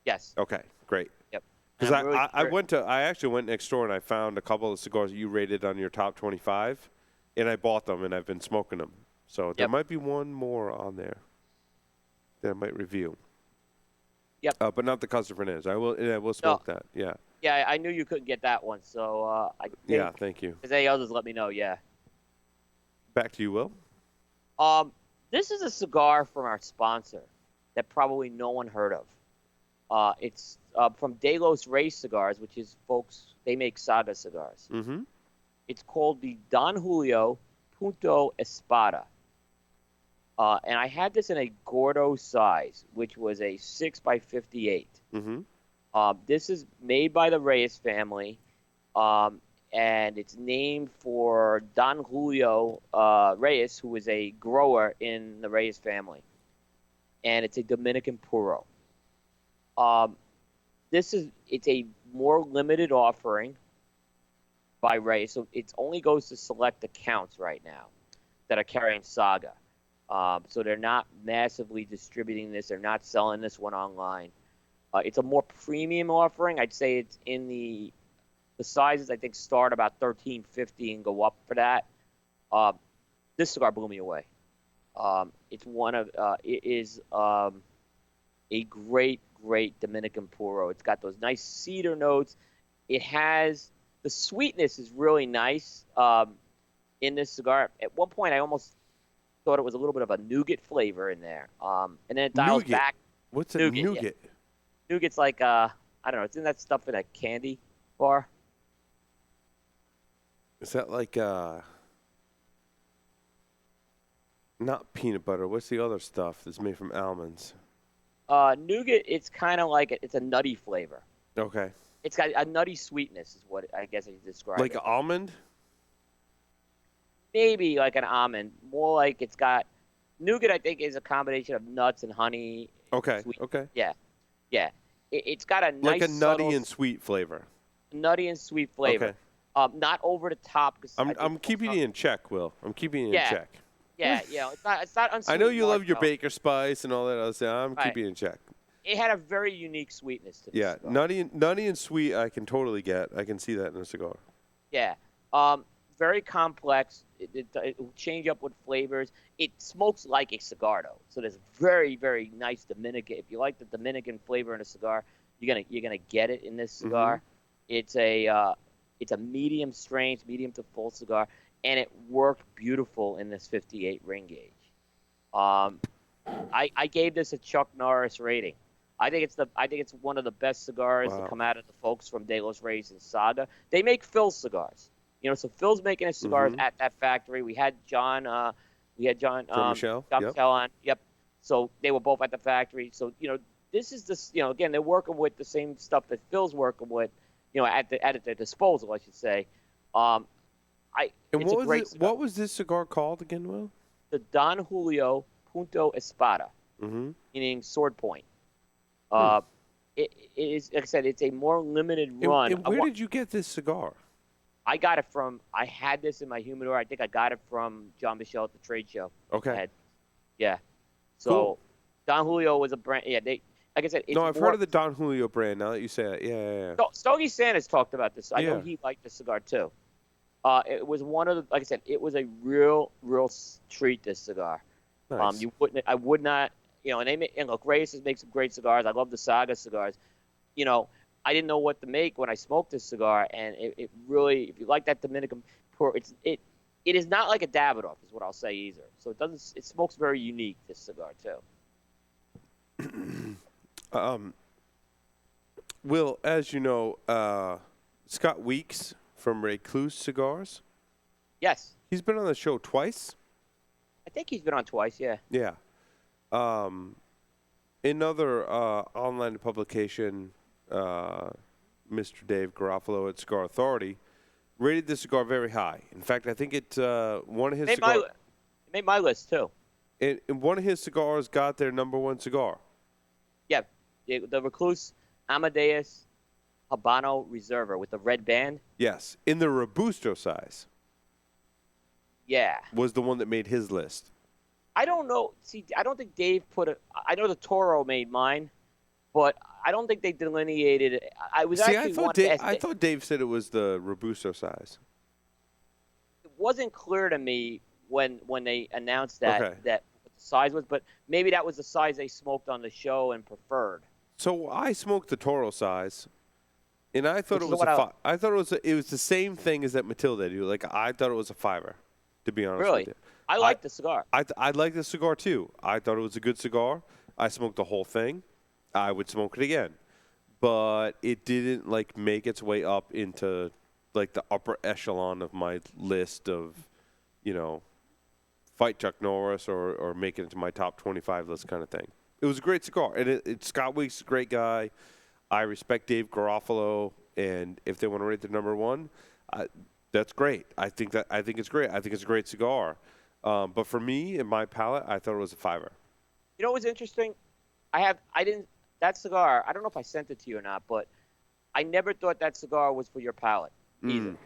Yes. Okay, great. Yep. Because Really I actually went next door and I found a couple of cigars that you rated on your top 25, and I bought them and I've been smoking them. So there might be one more on there that I might review. Yep. But not the Casa Fernandez. I will smoke that. Yeah. Yeah, I knew you couldn't get that one, so I think. Yeah. Thank you. If any others, let me know. Yeah. Back to you, Will. This is a cigar from our sponsor that probably no one heard of. It's from De Los Reyes Cigars, which is they make Saga cigars. Mm-hmm. It's called the Don Julio Punto Espada. And I had this in a Gordo size, which was a 6x58. Mm-hmm. This is made by the Reyes family, and it's named for Don Julio Reyes, who was a grower in the Reyes family. And it's a Dominican Puro. It's a more limited offering by Reyes, so it only goes to select accounts right now that are carrying Saga. So they're not massively distributing this. They're not selling this one online. It's a more premium offering. I'd say it's in the sizes, I think, start about $13.50 and go up for that. This cigar blew me away. It is a great Dominican Puro. It's got those nice cedar notes. The sweetness is really nice in this cigar. At one point, I almost thought it was a little bit of a nougat flavor in there. And then it dials back. What's a nougat? Yeah. Nougat's like, I don't know, isn't that stuff in a candy bar? Is that like, not peanut butter? What's the other stuff that's made from almonds? Nougat, it's kind of like, it's a nutty flavor. Okay. It's got a nutty sweetness is what I guess I describe Like it. almond? maybe like an almond. More like it's got nougat. I think is a combination of nuts and honey, Okay. sweet. Okay. Yeah, yeah. It's got a Like a nice nutty subtle and sweet flavor. nutty and sweet flavor. Okay. Not over the top because I think I'm keeping you in check, Will. I'm keeping you in yeah, check. yeah, it's not I know unsweet you love your marshmallow. baker spice and all that other stuff. I'm Right. keeping you in check. It had a very unique sweetness to the Yeah, cigar. nutty and sweet. I can totally get. I can see that in a cigar. Yeah. Very complex. It will change up with flavors. It smokes like a cigar though, so there's very very nice Dominican. If you like the Dominican flavor in a cigar, you're gonna get it in this cigar. It's a medium strength, medium to full cigar, and it worked beautiful in this 58 ring gauge. Um, I gave this a Chuck Norris rating. I think it's one of the best cigars to Wow. come out of the folks from De Los Reyes and Saga. They make Phil's cigars. So Phil's making his cigars at that factory. We had John Jean-Michel? John Yep. Michel on. Yep. So they were both at the factory. So this is this. Again, they're working with the same stuff that Phil's working with. At their disposal, I should say. Um, And it's a great cigar. what was this cigar called again, Will? The Don Julio Punto Espada, meaning sword point. It is, like I said, it's a more limited run. And where did you get this cigar? I got it from. I had this in my humidor. I think I got it from John Michel at the trade show. Okay. Yeah. So Cool. Don Julio was a brand. Yeah, like I said. It's No, I've heard of the Don Julio brand. Now that you say it, yeah. Stogie Sanders talked about this. I know Yeah. he liked the cigar too. It was one of the. Like I said, it was a real treat. This cigar. Nice. You wouldn't. I would not. And they make. And look, Reyes makes some great cigars. I love the Saga cigars. I didn't know what to make when I smoked this cigar, and it really, if you like that Dominican pour, it is not like a Davidoff, is what I'll say either. So it smokes very unique, this cigar too. Will, as you know, Scott Weeks from Recluse Cigars, Yes, he's been on the show twice. I think he's been on twice. Yeah. Yeah. Another online publication, Mr. Dave Garofalo at Cigar Authority, rated this cigar very high. In fact, I think it one of his It made my list too. and one of his cigars got their #1 cigar. Yeah, the Recluse Amadeus Habano Reserva with the red band. Yes, in the Robusto size Yeah. was the one that made his list. I don't know. See, I don't think Dave I know the Toro made mine, but I don't think they delineated it. I was See, actually I thought Dave said it was the Robusto size. It wasn't clear to me when they announced that Okay. that what the size was, but maybe that was the size they smoked on the show and preferred. So I smoked the Toro size, and I thought Which it is was what I thought it was the same thing as that Matilda do. Like I thought it was a fiver, to be honest Really, with you. I like the cigar. I like the cigar too. I thought it was a good cigar. I smoked the whole thing. I would smoke it again, but it didn't like make its way up into like the upper echelon of my list of, fight Chuck Norris or make it into my top 25 list kind of thing. It was a great cigar, and Scott Weeks is a great guy. I respect Dave Garofalo, and if they want to rate the #1, that's great. I think it's great. I think it's a great cigar. But for me, in my palate, I thought it was a fiver. You know what's interesting? That cigar. I don't know if I sent it to you or not, but I never thought that cigar was for your palate either.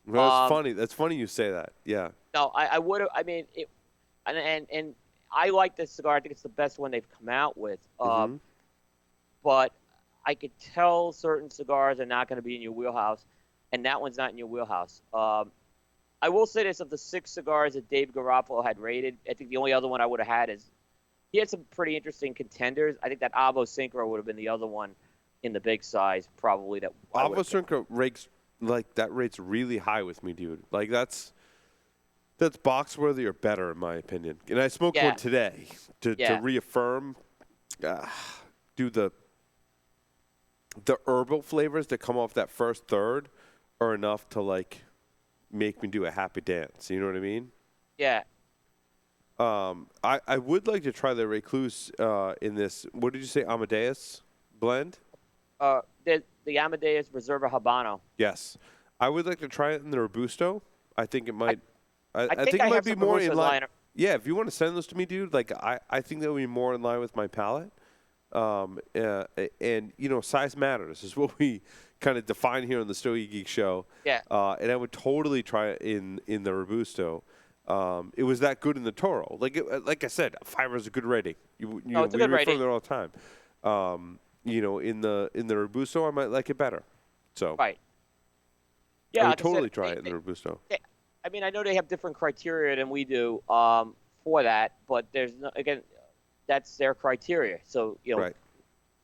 Well, that's funny. That's funny you say that. Yeah. No, I would have. I mean, and I like this cigar. I think it's the best one they've come out with. But I could tell certain cigars are not going to be in your wheelhouse, and that one's not in your wheelhouse. I will say this: of the 6 cigars that Dave Garofalo had rated, I think the only other one I would have had is he had some pretty interesting contenders. I think that Avo Synchro would have been the other one in the big size, probably. That Avo Synchro rates really high with me, dude. Like that's box worthy or better in my opinion. And I smoked one today to reaffirm. Do the herbal flavors that come off that first third are enough to like make me do a happy dance. You know what I mean? Yeah. I would like to try the Recluse in this. What did you say, Amadeus blend? The Amadeus Reserva Habano. Yes, I would like to try it in the Robusto. I think it might. I think think it I might have be some more in Robustos line. lying. Yeah, if you want to send those to me, dude, like I think that would be more in line with my palate. And size matters is what we kind of define here on the Stogie Geek Show. Yeah. And I would totally try it in the Robusto. It was that good in the Toro. Like I said, 5 is a good rating. It's a we good refer rating. there all the time. In the Robusto, I might like it better. So Right. Yeah, I would like I said, totally try it in the Robusto. I mean, I know they have different criteria than we do for that, but there's again, that's their criteria. So Right.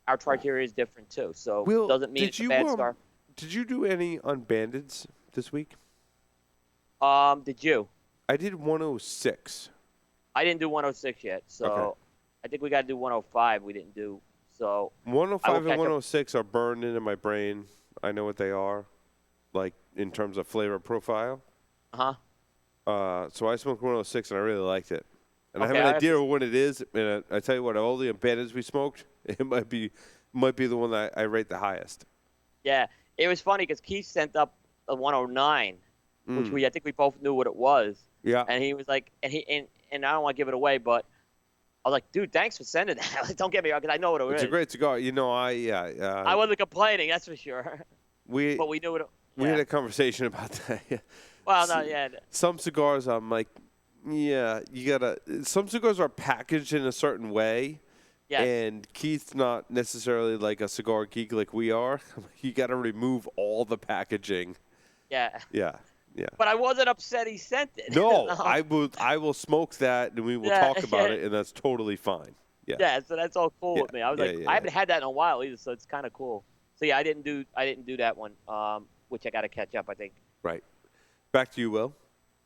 our criteria is different too. So Will, doesn't mean it's a bad cigar. Did you do any unbandeds this week? Did you? I did 106. I didn't do 106 yet, so Okay. I think we got to do 105. We didn't do so. 105 and catch up. 106 are burned into my brain. I know what they are, like in terms of flavor profile. So I smoked 106 and I really liked it. And I have an idea of what it is. And I tell you what, of all the unbandeds we smoked, it might be the one that I rate the highest. Yeah, it was funny because Keith sent up a 109, which I think we both knew what it was. Yeah. And he was like, and I don't want to give it away, but I was like, dude, thanks for sending that. Like, don't get me wrong, because I know what it is. It's a great cigar. I wasn't complaining, that's for sure. But we knew it. We had a conversation about that. Well, no, yeah. Some cigars, I'm like, yeah, you gotta. Some cigars are packaged in a certain way. Yes. And Keith's not necessarily like a cigar geek like we are. You got to remove all the packaging. Yeah. Yeah. Yeah. But I wasn't upset he sent it. No, I will smoke that and we will talk about it, and that's totally fine. Yeah. Yeah, so that's all cool with me. I was I haven't had that in a while either, so it's kind of cool. So yeah, I didn't do that one, which I got to catch up, I think. Right. Back to you, Will.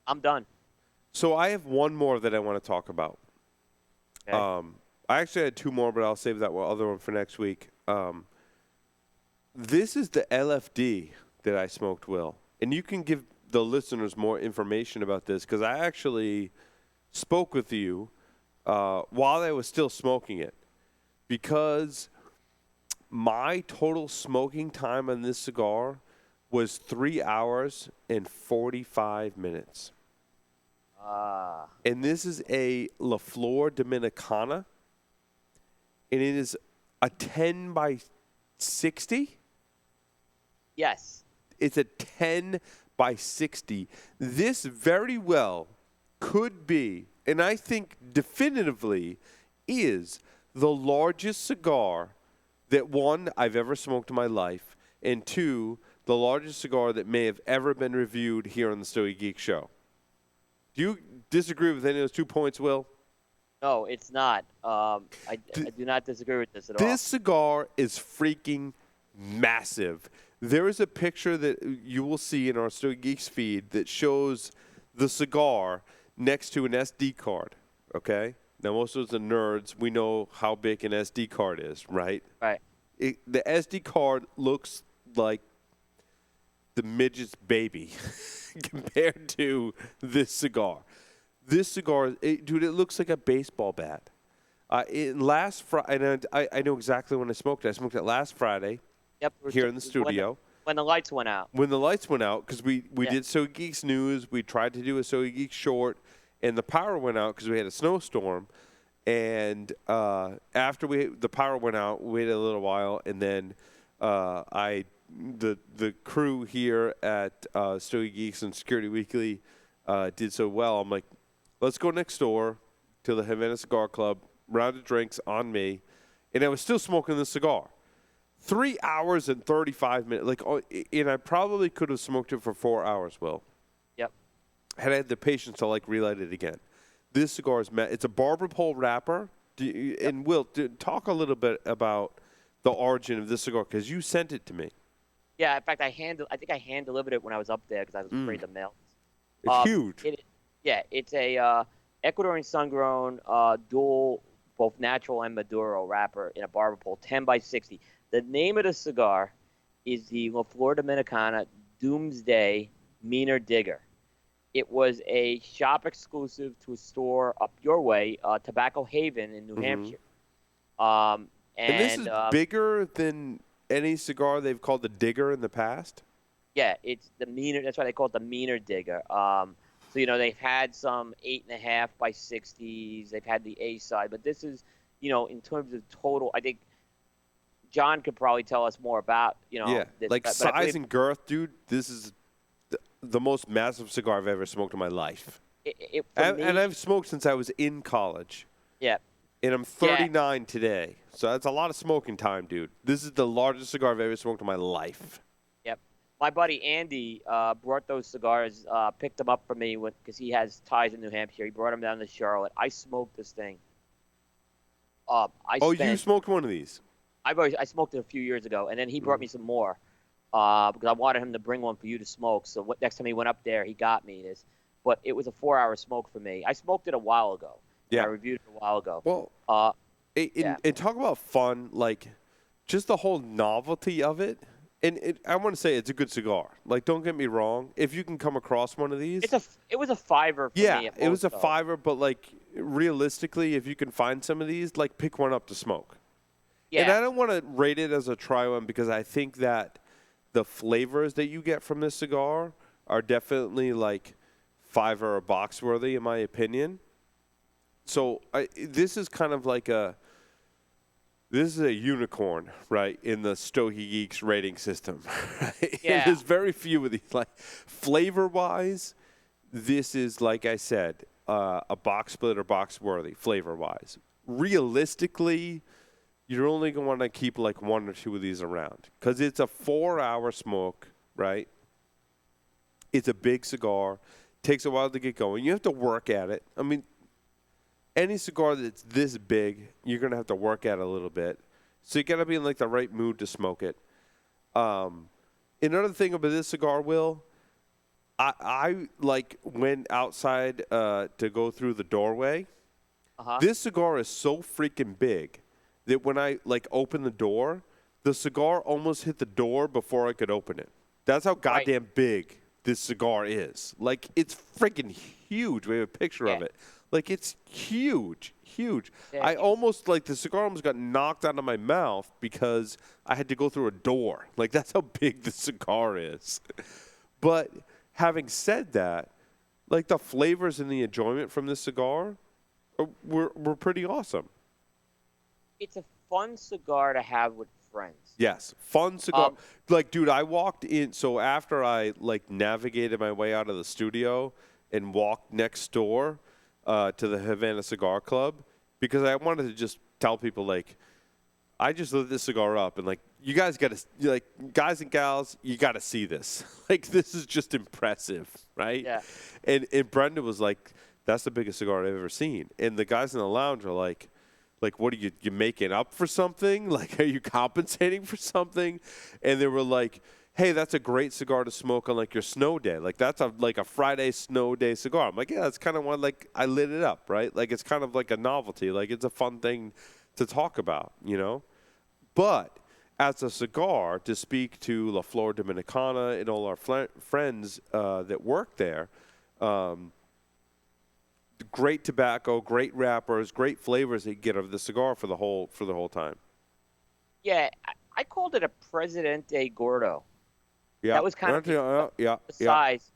I'm done. So I have one more that I want to talk about. Okay. I actually had two more, but I'll save that other one for next week. This is the LFD that I smoked, Will. And you can give the listeners more information about this because I actually spoke with you while I was still smoking it. Because my total smoking time on this cigar was 3 hours and 45 minutes. And this is a La Flor Dominicana. And it is a 10 by 60? Yes. It's a 10 by 60. This very well could be, and I think definitively is, the largest cigar that, one, I've ever smoked in my life, and two, the largest cigar that may have ever been reviewed here on the Stogie Geek Show. Do you disagree with any of those 2 points, Will? No, it's not. I do not disagree with this at all. This cigar is freaking massive. There is a picture that you will see in our Stogie Geeks feed that shows the cigar next to an SD card, okay? Now, most of us are nerds. We know how big an SD card is, right? Right. The SD card looks like the midget's baby compared to this cigar. This cigar, dude, it looks like a baseball bat. Last Friday, and I know exactly when I smoked it. I smoked it last Friday. Yep. Here in the studio. When the lights went out. When the lights went out, because we did Stogie Geeks News. We tried to do a Stogie Geeks short, and the power went out because we had a snowstorm. And after the power went out, we waited a little while, and then the crew here at Stogie Geeks and Security Weekly did so well. I'm like, let's go next door to the Havana Cigar Club, round of drinks on me, and I was still smoking the cigar. 3 hours and 35 minutes. And I probably could have smoked it for 4 hours, Will. Yep. Had I had the patience to relight it again. This cigar is it's a barber pole wrapper. And Will, talk a little bit about the origin of this cigar because you sent it to me. Yeah, in fact, I think I hand delivered it when I was up there because I was afraid to mail. It's huge. It's a Ecuadorian sun-grown dual, both natural and Maduro wrapper in a barber pole, 10 by 60. The name of the cigar is the La Flor Dominicana Doomsday Meaner Digger. It was a shop exclusive to a store up your way, Tobacco Haven in New Hampshire. And this is bigger than any cigar they've called the Digger in the past? Yeah, it's the Meaner. That's why they call it the Meaner Digger. So So they've had some 8.5 by 60s. They've had the A side, but this is in terms of total, I think John could probably tell us more about Yeah, this, like but I size believe and girth, dude. This is the most massive cigar I've ever smoked in my life. for me, And I've smoked since I was in college. yeah, And I'm yeah. 39 today. So that's a lot of smoking time, dude. This is the largest cigar I've ever smoked in my life. Yep. My buddy Andy brought those cigars, picked them up for me because he has ties in New Hampshire. He brought them down to Charlotte. I smoked this thing. You smoked one of these? I smoked it a few years ago, and then he brought me some more because I wanted him to bring one for you to smoke. So next time he went up there, he got me this. But it was a 4-hour smoke for me. I smoked it a while ago. Yeah. I reviewed it a while ago. Well, and talk about fun, like just the whole novelty of it. And I want to say it's a good cigar. Like, don't get me wrong. If you can come across one of these, it was a $5 for me. Yeah, it was a $5, but like realistically, if you can find some of these, like pick one up to smoke. Yeah. And I don't want to rate it as a try one because I think that the flavors that you get from this cigar are definitely like $5 or box worthy, in my opinion. So this is kind of like this is a unicorn, right, in the Stogie Geeks rating system. Right? Yeah. There's very few of these. Like flavor-wise, this is, like I said, a box split or box worthy flavor-wise. Realistically, you're only going to want to keep like 1 or 2 of these around because it's a 4-hour smoke, right? It's a big cigar. Takes a while to get going. You have to work at it. I mean, any cigar that's this big, you're going to have to work at it a little bit. So you got to be in like the right mood to smoke it. Another thing about this cigar, Will, I like went outside to go through the doorway. Uh-huh. This cigar is so freaking big that when I like opened the door, the cigar almost hit the door before I could open it. That's how goddamn big this cigar is. Like, it's freaking huge. We have a picture of it. Like, it's huge, huge. Yeah, I almost, like, the cigar almost got knocked out of my mouth because I had to go through a door. Like, that's how big the cigar is. But having said that, like, the flavors and the enjoyment from this cigar were pretty awesome. It's a fun cigar to have with friends. Yes, fun cigar. Like, dude, I walked in. So after I like navigated my way out of the studio and walked next door to the Havana Cigar Club, because I wanted to just tell people, like, I just lit this cigar up, and like, you guys got to, like, guys and gals, you got to see this. Like, this is just impressive, right? Yeah. And Brenda was like, that's the biggest cigar I've ever seen. And the guys in the lounge are like, what are you making up for something? Like, are you compensating for something? And they were like, hey, that's a great cigar to smoke on like your snow day. Like, that's like a Friday snow day cigar. I'm like, yeah, that's kind of one, like, I lit it up, right? Like, it's kind of like a novelty. Like, it's a fun thing to talk about, you know? But as a cigar, to speak to La Flor Dominicana and all our friends that work there, great tobacco, great wrappers, great flavors that you get of the cigar for the whole time. Yeah, I called it a Presidente Gordo. Yeah, that was kind of the size.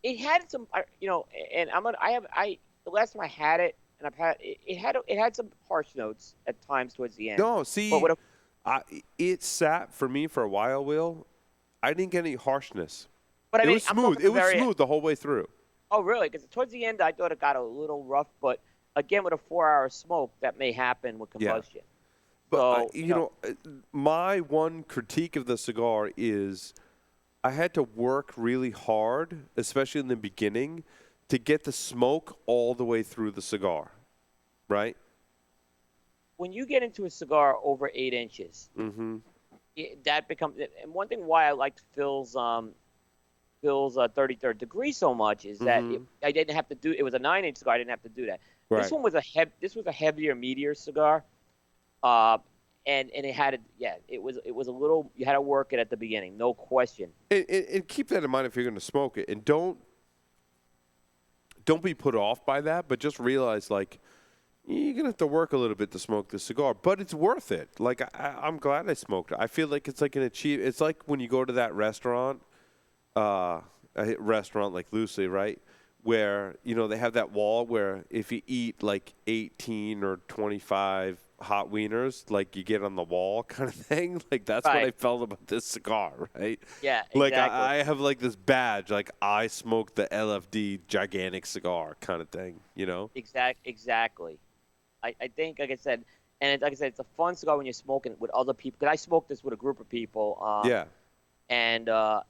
It had some, and the last time I had it, and it had some harsh notes at times towards the end. No, see, it sat for me for a while, Will. I didn't get any harshness. But it was smooth. It was smooth the whole way through. Oh, really? Because towards the end, I thought it got a little rough. But again, with a 4-hour smoke, that may happen with combustion. Yeah. But my one critique of the cigar is I had to work really hard, especially in the beginning, to get the smoke all the way through the cigar, right? When you get into a cigar over 8 inches, that becomes. And one thing why I liked Phil's 33rd degree so much is that I didn't have to do. It was a 9-inch cigar. I didn't have to do that. Right. This one was a heavier meteor cigar, and it had it was a little. You had to work it at the beginning, no question. And keep that in mind if you're going to smoke it, and don't be put off by that, but just realize, like, you're going to have to work a little bit to smoke this cigar, but it's worth it. Like, I'm glad I smoked it. I feel like it's like it's like when you go to that restaurant, a restaurant like Lucy, right, where, they have that wall where if you eat like 18 or 25 hot wieners, like you get on the wall kind of thing. Like that's what I Right. felt about this cigar, right? Yeah, Like exactly. I have like this badge, like I smoked the LFD gigantic cigar kind of thing, Exactly. I think, like I said, like I said, it's a fun cigar when you're smoking with other people. Because I smoked this with a group of people. Yeah. And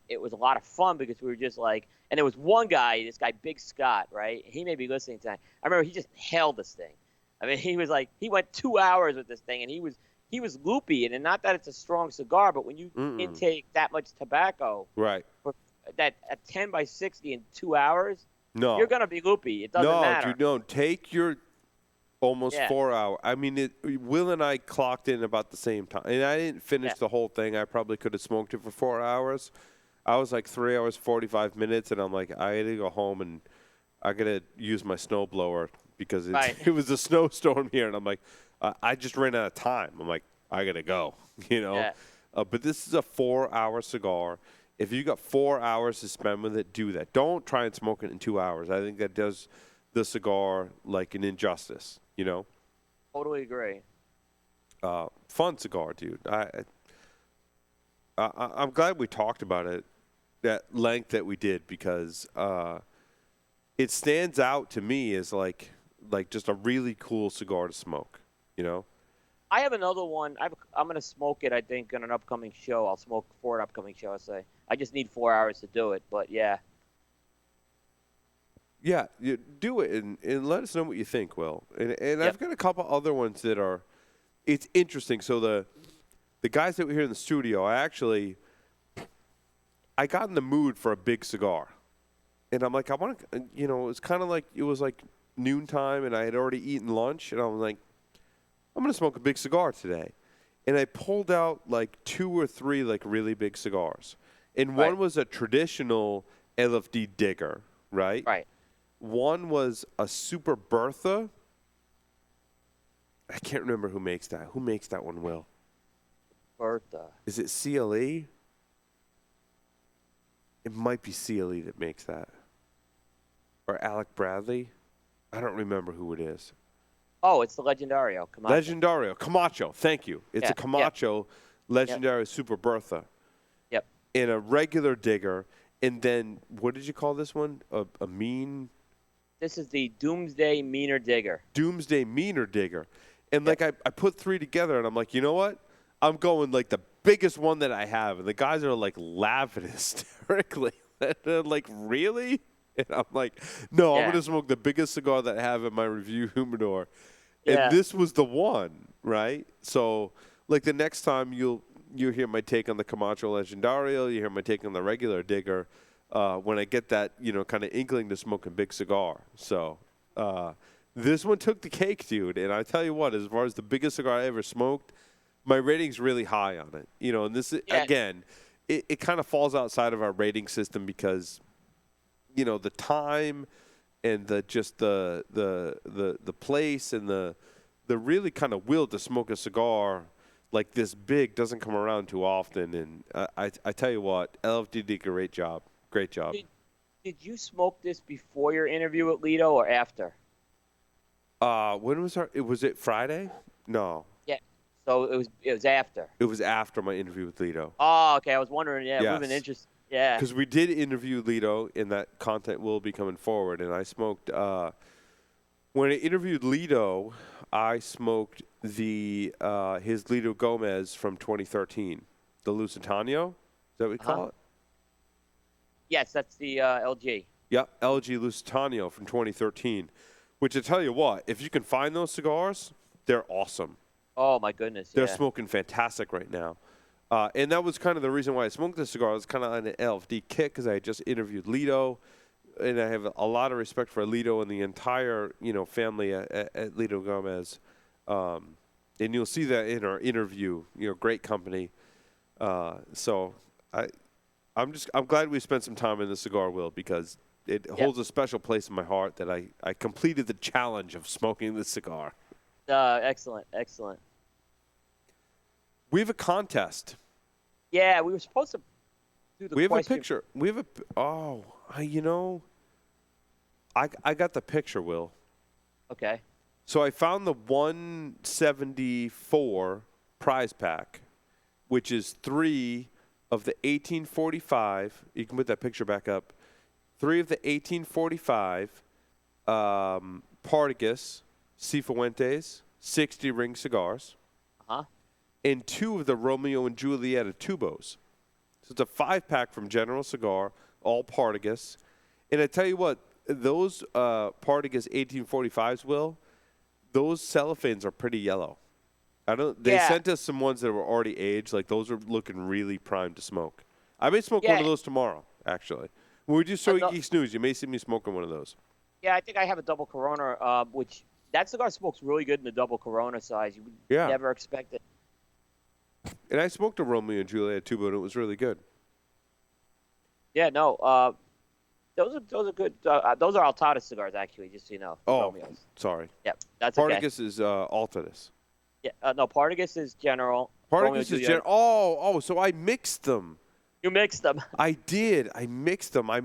it was a lot of fun because we were just like, and there was one guy, this guy, Big Scott, right? He may be listening tonight. I remember he just held this thing. I mean, he was like, he went 2 hours with this thing, and he was loopy. And not that it's a strong cigar, but when you intake that much tobacco, Right. for that at 10 by 60 in 2 hours, No. you're gonna be loopy. It doesn't matter. No, dude, no. Take your almost Yeah. 4 hour. I mean, Will and I clocked in about the same time, and I didn't finish the whole thing. I probably could have smoked it for 4 hours. I was like 3 hours 45 minutes, and I'm like, I gotta go home and I gotta use my snowblower because it was a snowstorm here, and I'm like, I just ran out of time. I'm like, I gotta go, Yeah. But this is a 4 hour cigar. If you got 4 hours to spend with it, do that. Don't try and smoke it in 2 hours. I think that does the cigar like an injustice. Totally agree. Fun cigar, dude. I'm glad we talked about it at length that we did because it stands out to me as like just a really cool cigar to smoke. I have another one. I'm going to smoke it, I think, on an upcoming show. I'll smoke for an upcoming show, I say. I just need 4 hours to do it, but yeah. Yeah, you do it and let us know what you think, Will. And I've got a couple other ones that are – it's interesting. So the guys that were here in the studio, I got in the mood for a big cigar. And I'm like, I want to – it was kind of like – it was like noontime and I had already eaten lunch. And I was like, I'm going to smoke a big cigar today. And I pulled out like 2 or 3 like really big cigars. And one was a traditional LFD digger, right? Right. One was a Super Bertha. I can't remember who makes that. Who makes that one, Will? Bertha. Is it CLE? It might be CLE that makes that. Or Alec Bradley. I don't remember who it is. Oh, it's the Legendario. Camacho. Legendario. Camacho. Thank you. It's a Camacho Legendario Super Bertha. Yep. And a regular digger. And then, what did you call this one? A mean... This is the Doomsday Meaner Digger. Doomsday Meaner Digger. And like I put 3 together and I'm like, you know what? I'm going like the biggest one that I have. And the guys are like laughing hysterically. They're like, really? And I'm like, no, I'm going to smoke the biggest cigar that I have in my review humidor. And this was the one, right? So like the next time you'll hear my take on the Camacho Legendario, you hear my take on the regular digger. When I get that, kind of inkling to smoke a big cigar. So this one took the cake, dude. And I tell you what, as far as the biggest cigar I ever smoked, my rating's really high on it. And this is, again, it kind of falls outside of our rating system because, the time and the place and the really kind of will to smoke a cigar like this big doesn't come around too often. And I tell you what, LFD did a great job. Great job. Did you smoke this before your interview with Lito or after? When was was it Friday? No. Yeah. So it was after. It was after my interview with Lito. Oh, okay. I was wondering. Yeah, it would have been interesting. Yeah. Because we did interview Lito, and that content will be coming forward. And I smoked. When I interviewed Lito, I smoked his Lito Gomez from 2013, the Lusitano. Is that what we call it? Yes, that's the LG. Yep, LG Lusitano from 2013. Which, I tell you what, if you can find those cigars, they're awesome. Oh, my goodness. They're smoking fantastic right now. And that was kind of the reason why I smoked this cigar. I was kind of on an LFD kick because I had just interviewed Lito. And I have a lot of respect for Lito and the entire, family at Lito Gomez. And you'll see that in our interview. Great company. So I'm glad we spent some time in the cigar, Will, because it holds a special place in my heart that I completed the challenge of smoking this cigar. Excellent. We have a contest. Yeah, we were supposed to do the We have question. a picture. We have I got the picture, Will. Okay. So I found the 174 prize pack, which is 3 of the 1845. You can put that picture back up. 3 of the 1845 Partagas Cifuentes 60 ring cigars. Uh-huh. And 2 of the Romeo and Julieta Tubos. So it's a 5-pack from General Cigar, all Partagas. And I tell you what, those Partagas 1845s, Will, those cellophanes are pretty yellow. They sent us some ones that were already aged. Like, those are looking really primed to smoke. I may smoke one of those tomorrow, actually. When we do Stogie Geeks News, you may see me smoking one of those. Yeah, I think I have a double Corona, which that cigar smokes really good in the double Corona size. You would never expect it. And I smoked a Romeo and Juliet tubo, and it was really good. Yeah, no, those are good. Those are Altada cigars, actually, just so you know. Oh, Romeos. sorry. Yep, that's okay. Partagas is Altadis. Yeah, no, Partagas is General. Partagas is General. Oh, so I mixed them. You mixed them. I did. I mixed them. I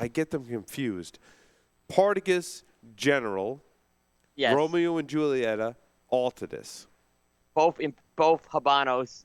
get them confused. Partagas General. Yes. Romeo and Julieta Altadis. Both Habanos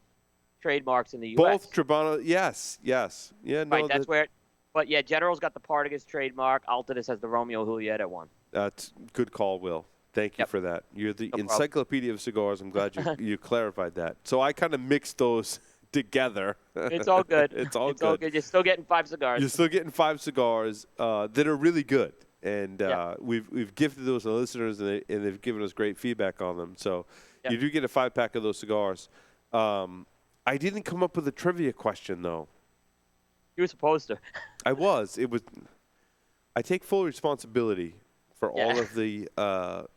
trademarks in the U.S. Both Trabano. Yes. Yeah. No. Right. That's where. But yeah, General's got the Partagas trademark. Altadis has the Romeo Julieta one. That's good call, Will. Thank you for that. You're the encyclopedia of cigars. I'm glad you clarified that. So I kind of mixed those together. It's all good. It's all good. You're still getting 5 cigars. You're still getting 5 cigars that are really good. And we've gifted those to listeners, and they've given us great feedback on them. So you do get a 5-pack of those cigars. I didn't come up with a trivia question, though. You were supposed to. I was. I take full responsibility for all of the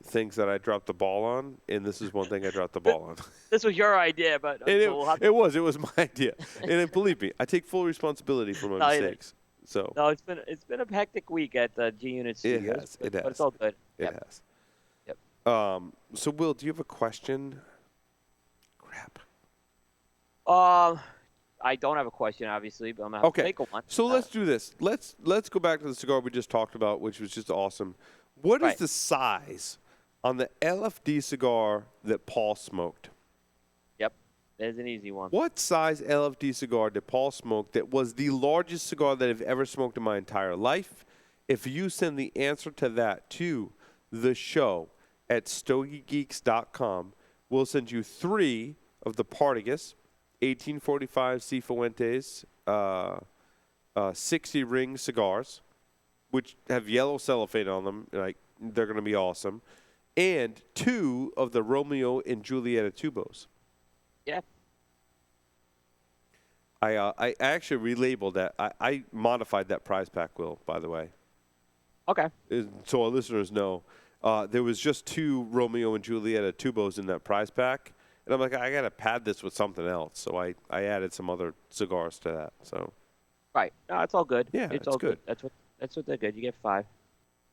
things that I dropped the ball on, and this is one thing I dropped the ball on. This was your idea, but it was my idea. And believe me, I take full responsibility for my mistakes. So no, it's been a hectic week at the G Unit Studios. It has. But it's all good. It has. Yep. So Will, do you have a question? Crap. I don't have a question, obviously, but I'm gonna have to make one. So let's do this. Let's go back to the cigar we just talked about, which was just awesome. What is the size on the LFD cigar that Paul smoked? Yep, there's an easy one. What size LFD cigar did Paul smoke that was the largest cigar that I've ever smoked in my entire life? If you send the answer to that to the show at StogieGeeks.com, we'll send you 3 of the Partagas 1845 Cifuentes 60 ring cigars, which have yellow cellophane on them. Like, they're going to be awesome. And 2 of the Romeo and Julieta Tubos. Yeah. I actually relabeled that. I modified that prize pack, Will, by the way. Okay. So our listeners know. There was just 2 Romeo and Julieta Tubos in that prize pack. And I'm like, I got to pad this with something else. So I added some other cigars to that. So. Right. No, it's all good. Yeah, it's all good. That's what they're good. You get 5.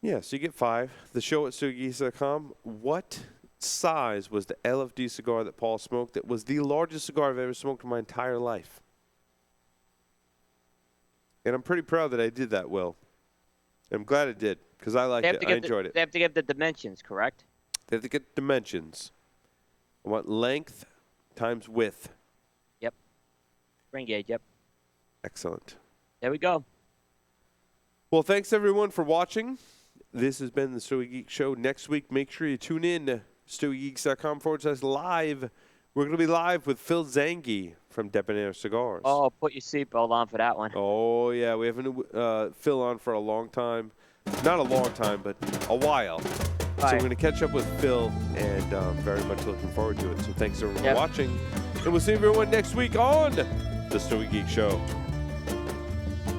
Yeah, so you get 5. The show at Stogies.com. What size was the LFD cigar that Paul smoked that was the largest cigar I've ever smoked in my entire life? And I'm pretty proud that I did that, Will. I'm glad I did, because I liked it. I enjoyed it. They have to give the dimensions, correct? They have to get dimensions. I want length times width. Yep. Spring gauge, yep. Excellent. There we go. Well, thanks, everyone, for watching. This has been the Stogie Geek Show. Next week, make sure you tune in to StogieGeeks.com/live. We're going to be live with Phil Zangi from Debonair Cigars. Oh, put your seatbelt on for that one. Oh, yeah. We haven't Phil on for a long time. Not a long time, but a while. So we're going to catch up with Phil, and very much looking forward to it. So thanks, everyone, for watching. And we'll see everyone next week on the Stogie Geek Show.